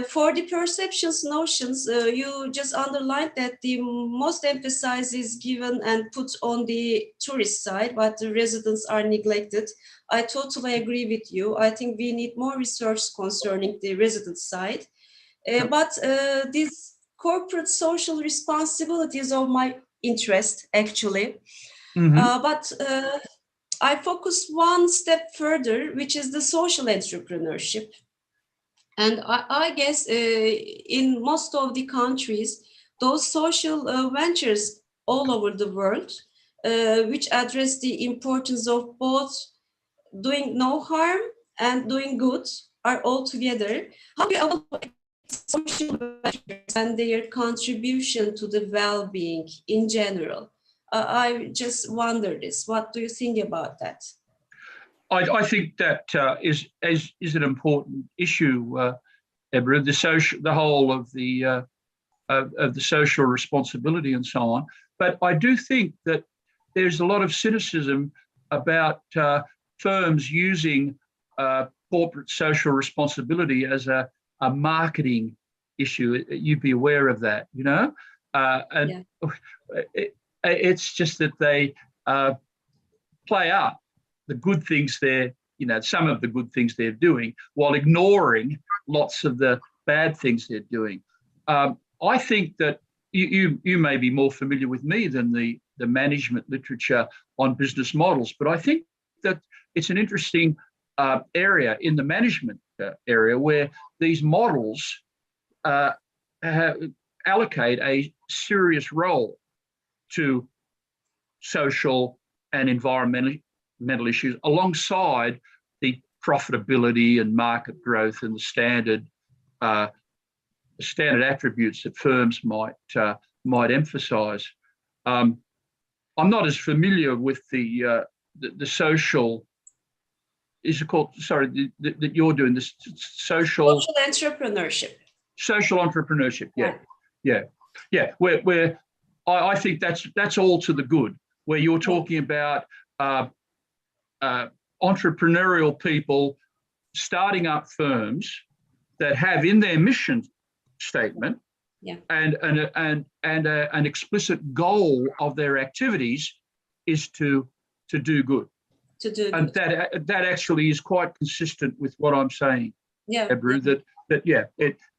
For the perceptions notions, you just underlined that the most emphasis is given and put on the tourist side, but the residents are neglected. I totally agree with you. I think we need more research concerning the resident side. But these corporate social responsibilities of my interest, actually. Mm-hmm. But I focus one step further, which is the social entrepreneurship. And I guess in most of the countries, those social ventures all over the world, which address the importance of both doing no harm and doing good, are all together. How do you evaluate social ventures and their contribution to the well-being in general? I just wonder this. What do you think about that? I think that is an important issue, Ebra. The whole of the social responsibility and so on. But I do think that there's a lot of cynicism about firms using corporate social responsibility as a marketing issue. You'd be aware of that, you know, and yeah. It's just that they play up the good things some of the good things they're doing while ignoring lots of the bad things they're doing. I think that you may be more familiar with me than the management literature on business models, but I think that it's an interesting area in the management area where these models allocate a serious role to social and environmental issues alongside the profitability and market growth and the standard attributes that firms might emphasize. I'm not as familiar with the social, is it called, sorry, that you're doing this social entrepreneurship. Social entrepreneurship, yeah. Where I think that's all to the good. Where you're talking about entrepreneurial people starting up firms that have in their mission statement and an explicit goal of their activities is to do good. And that actually is quite consistent with what I'm saying, Ebru, that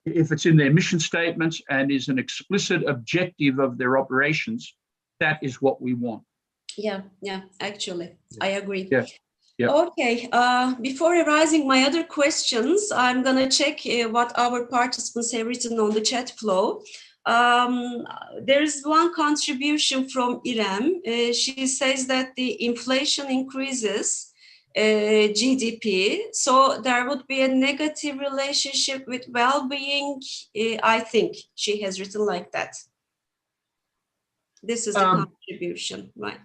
if it's in their mission statements and is an explicit objective of their operations, that is what we want. Actually, I agree. Yeah. Okay, before arising my other questions, I'm gonna check what our participants have written on the chat flow. There's one contribution from Irem. She says that the inflation increases GDP, so there would be a negative relationship with well-being. I think she has written like that. This is the contribution, right?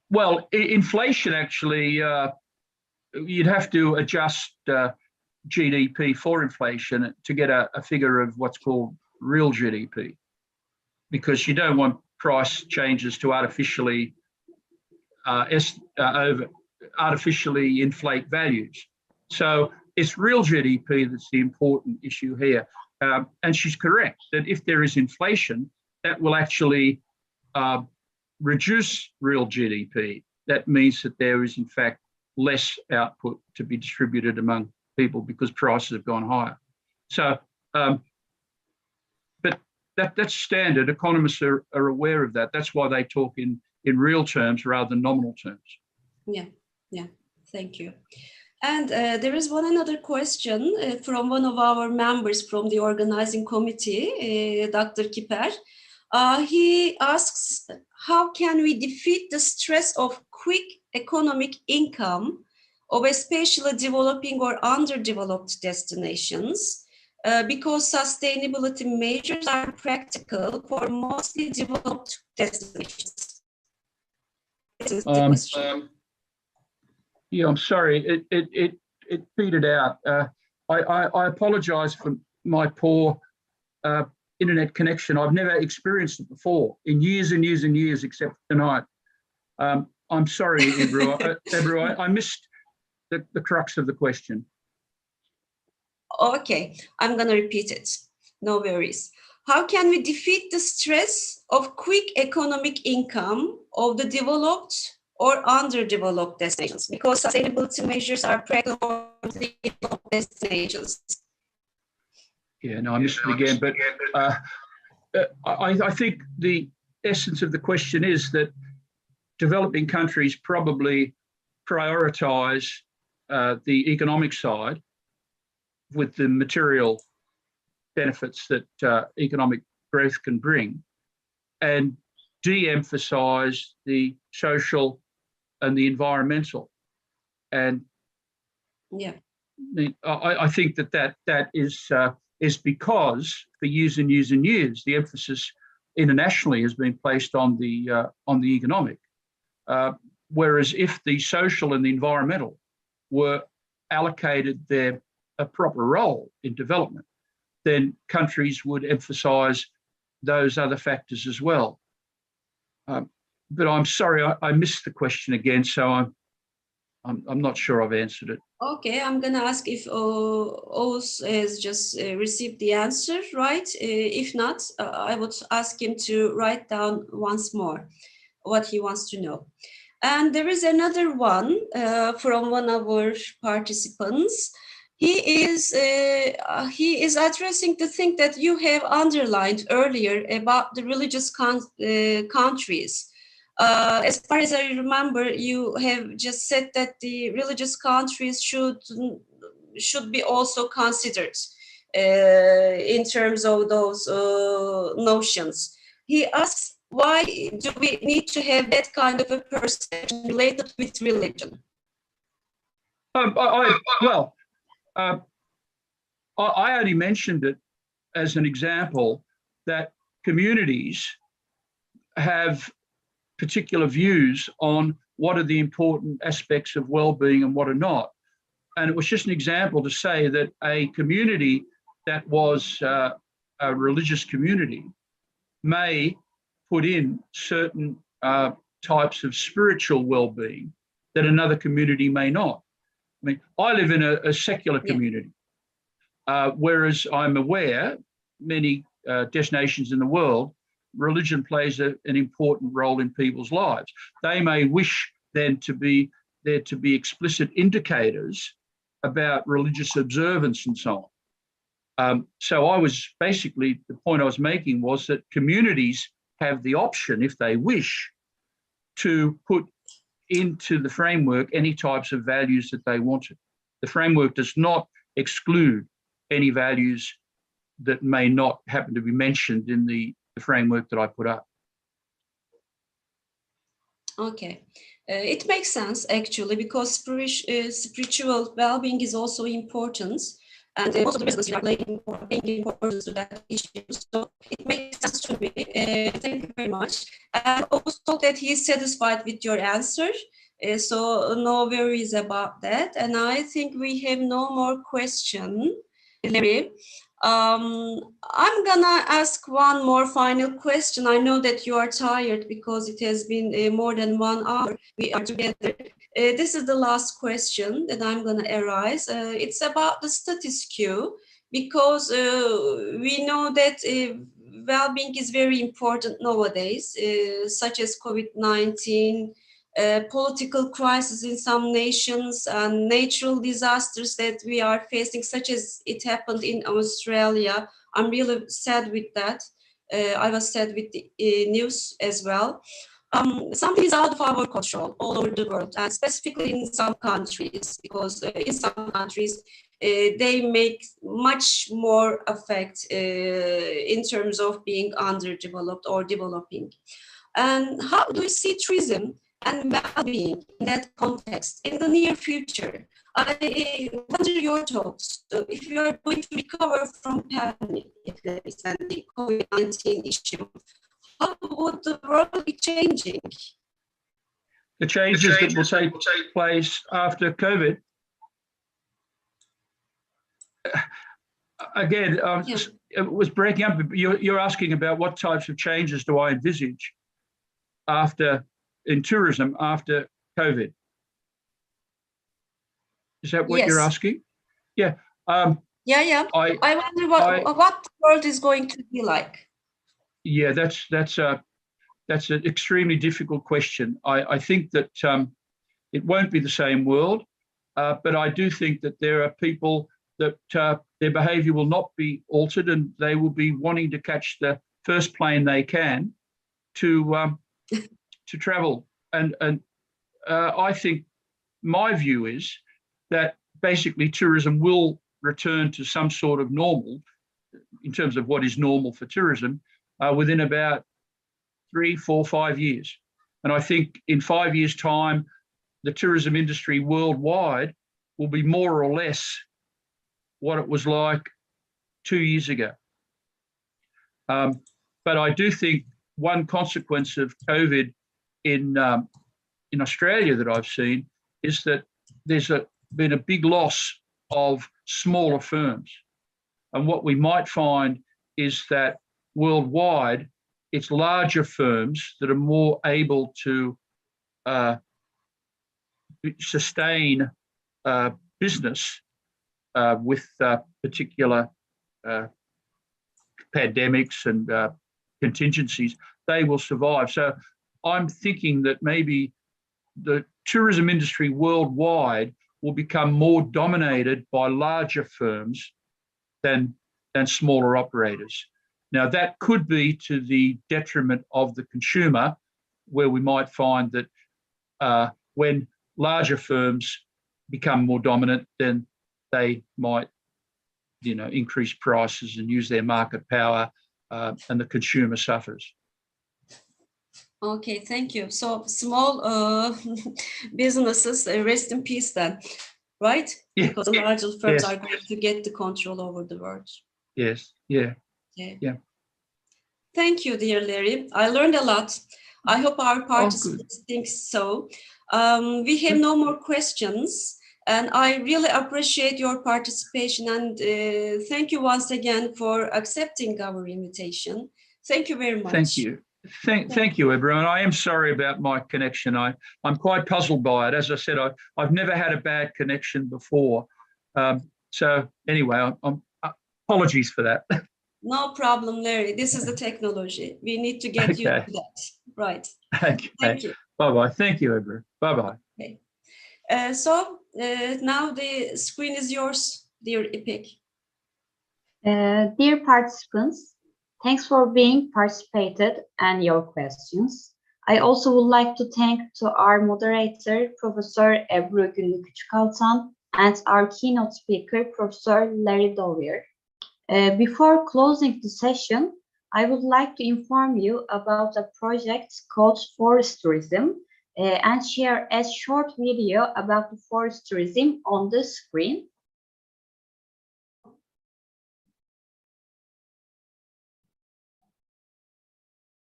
Well, inflation actually, you'd have to adjust GDP for inflation to get a figure of what's called real GDP, because you don't want price changes to artificially inflate values. So it's real GDP that's the important issue here. And she's correct that if there is inflation, that will actually reduce real GDP. That means that there is, in fact, less output to be distributed among people because prices have gone higher. So, but that's standard. Economists are aware of that. That's why they talk in real terms rather than nominal terms. Yeah. Thank you. And there is another question from one of our members from the organizing committee, Dr. Kiper. He asks, how can we defeat the stress of quick economic income of especially developing or underdeveloped destinations? Because sustainability measures are practical for mostly developed destinations. This is the question. Yeah, I'm sorry, it petered out. I apologize for my poor internet connection. I've never experienced it before in years and years and years, except tonight. I'm sorry, Ebru, I missed the crux of the question. Okay, I'm gonna repeat it, no worries. How can we defeat the stress of quick economic income of the developed or underdeveloped destinations? Because sustainability measures are practical for the developed destinations. Yeah, no, I missed it again, but I think the essence of the question is that developing countries probably prioritize the economic side with the material benefits that economic growth can bring, and de-emphasize the social and the environmental. And I think that is because for years and years and years, the emphasis internationally has been placed on the economic. Whereas if the social and the environmental were allocated a proper role in development, then countries would emphasize those other factors as well. But I'm sorry, I missed the question again, so I'm not sure I've answered it. Okay, I'm gonna ask if Oğuz has just received the answer, right? If not, I would ask him to write down once more what he wants to know. And there is another one from one of our participants. He is addressing the thing that you have underlined earlier about the religious countries. As far as I remember, you have just said that the religious countries should be also considered in terms of those notions. He asks, why do we need to have that kind of a perception related with religion? Well, I only mentioned it as an example that communities have particular views on what are the important aspects of well-being and what are not. And it was just an example to say that a community that was a religious community may put in certain types of spiritual well-being that another community may not. I mean, I live in a secular community, whereas I'm aware many destinations in the world, religion plays an important role in people's lives. They may wish then to be there to be explicit indicators about religious observance and so on. So I was basically, the point I was making was that communities have the option, if they wish, to put into the framework any types of values that they wanted. The framework does not exclude any values that may not happen to be mentioned in the framework that I put up. Okay, it makes sense actually, because spiritual well-being is also important, and most of the business are paying importance to that issue. So it makes sense to me. Thank you very much. And also that he is satisfied with your answer. So no worries about that. And I think we have no more question, Larry. I'm gonna ask one more final question. I know that you are tired because it has been more than 1 hour we are together. This is the last question that I'm gonna arise. It's about the status quo, because we know that well-being is very important nowadays, such as COVID-19, political crisis in some nations, and natural disasters that we are facing, such as it happened in Australia. I'm really sad with that. I was sad with the news as well. Something is out of our control all over the world, and specifically in some countries, because in some countries they make much more effect in terms of being underdeveloped or developing. And how do you see tourism and well-being in that context in the near future? I wonder your thoughts. So if you are going to recover from pandemic and the COVID-19 issue, how would the world be changing? The changes that will take place after COVID. Again, it was breaking up. You're asking about what types of changes do I envisage in tourism after COVID? Is that what you're asking? Yeah. Yeah. I wonder what the world is going to be like. Yeah, that's an extremely difficult question. I think that it won't be the same world, but I do think that there are people that their behaviour will not be altered, and they will be wanting to catch the first plane they can to travel. And I think my view is that basically tourism will return to some sort of normal in terms of what is normal for tourism within about 3, 4, 5 years. And I think in 5 years' time, the tourism industry worldwide will be more or less what it was like 2 years ago. But I do think one consequence of COVID in Australia that I've seen is that there's been a big loss of smaller firms. And what we might find is that worldwide, it's larger firms that are more able to sustain business with particular pandemics and contingencies. They will survive. So I'm thinking that maybe the tourism industry worldwide will become more dominated by larger firms than smaller operators. Now, that could be to the detriment of the consumer, where we might find that when larger firms become more dominant, then they might, increase prices and use their market power, and the consumer suffers. Okay, thank you. So small businesses, rest in peace then, right? Yeah. Because the larger firms Yes. are going to get the control over the world. Yes, yeah. Okay. Yeah. Thank you, dear Larry. I learned a lot. I hope our participants think so. We have no more questions, and I really appreciate your participation, and thank you once again for accepting our invitation. Thank you very much. Thank you. Thank you, everyone. I am sorry about my connection. I'm quite puzzled by it. As I said, I've never had a bad connection before. So anyway, apologies for that. No problem, Larry. This is the technology. We need to get used to that. Right. Okay. Thank you. Bye-bye. Thank you, everyone. Bye-bye. Okay. So now the screen is yours, dear Ipek. Dear participants, thanks for being participated and your questions. I also would like to thank to our moderator, Professor Ebru Günlü Küçükaltan, and our keynote speaker, Professor Larry Dovier. Before closing the session, I would like to inform you about a project called Forest Tourism and share a short video about the forest tourism on the screen.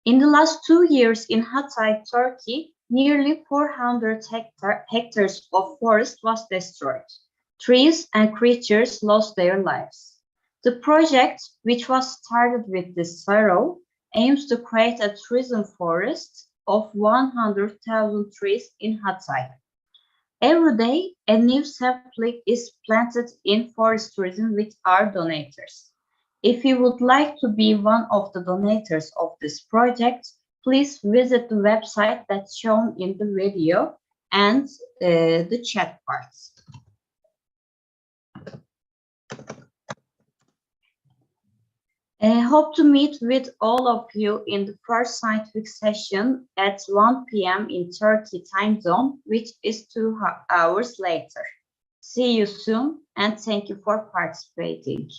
In the last 2 years in Hatay, Turkey, nearly 400 hectares of forest was destroyed. Trees and creatures lost their lives. The project, which was started with this sorrow, aims to create a tourism forest of 100,000 trees in Hatay. Every day, a new sapling is planted in forest tourism with our donators. If you would like to be one of the donators of this project, please visit the website that's shown in the video and the chat parts. Hope to meet with all of you in the first scientific session at 1 p.m. in Turkey time zone, which is 2 hours later. See you soon, and thank you for participating.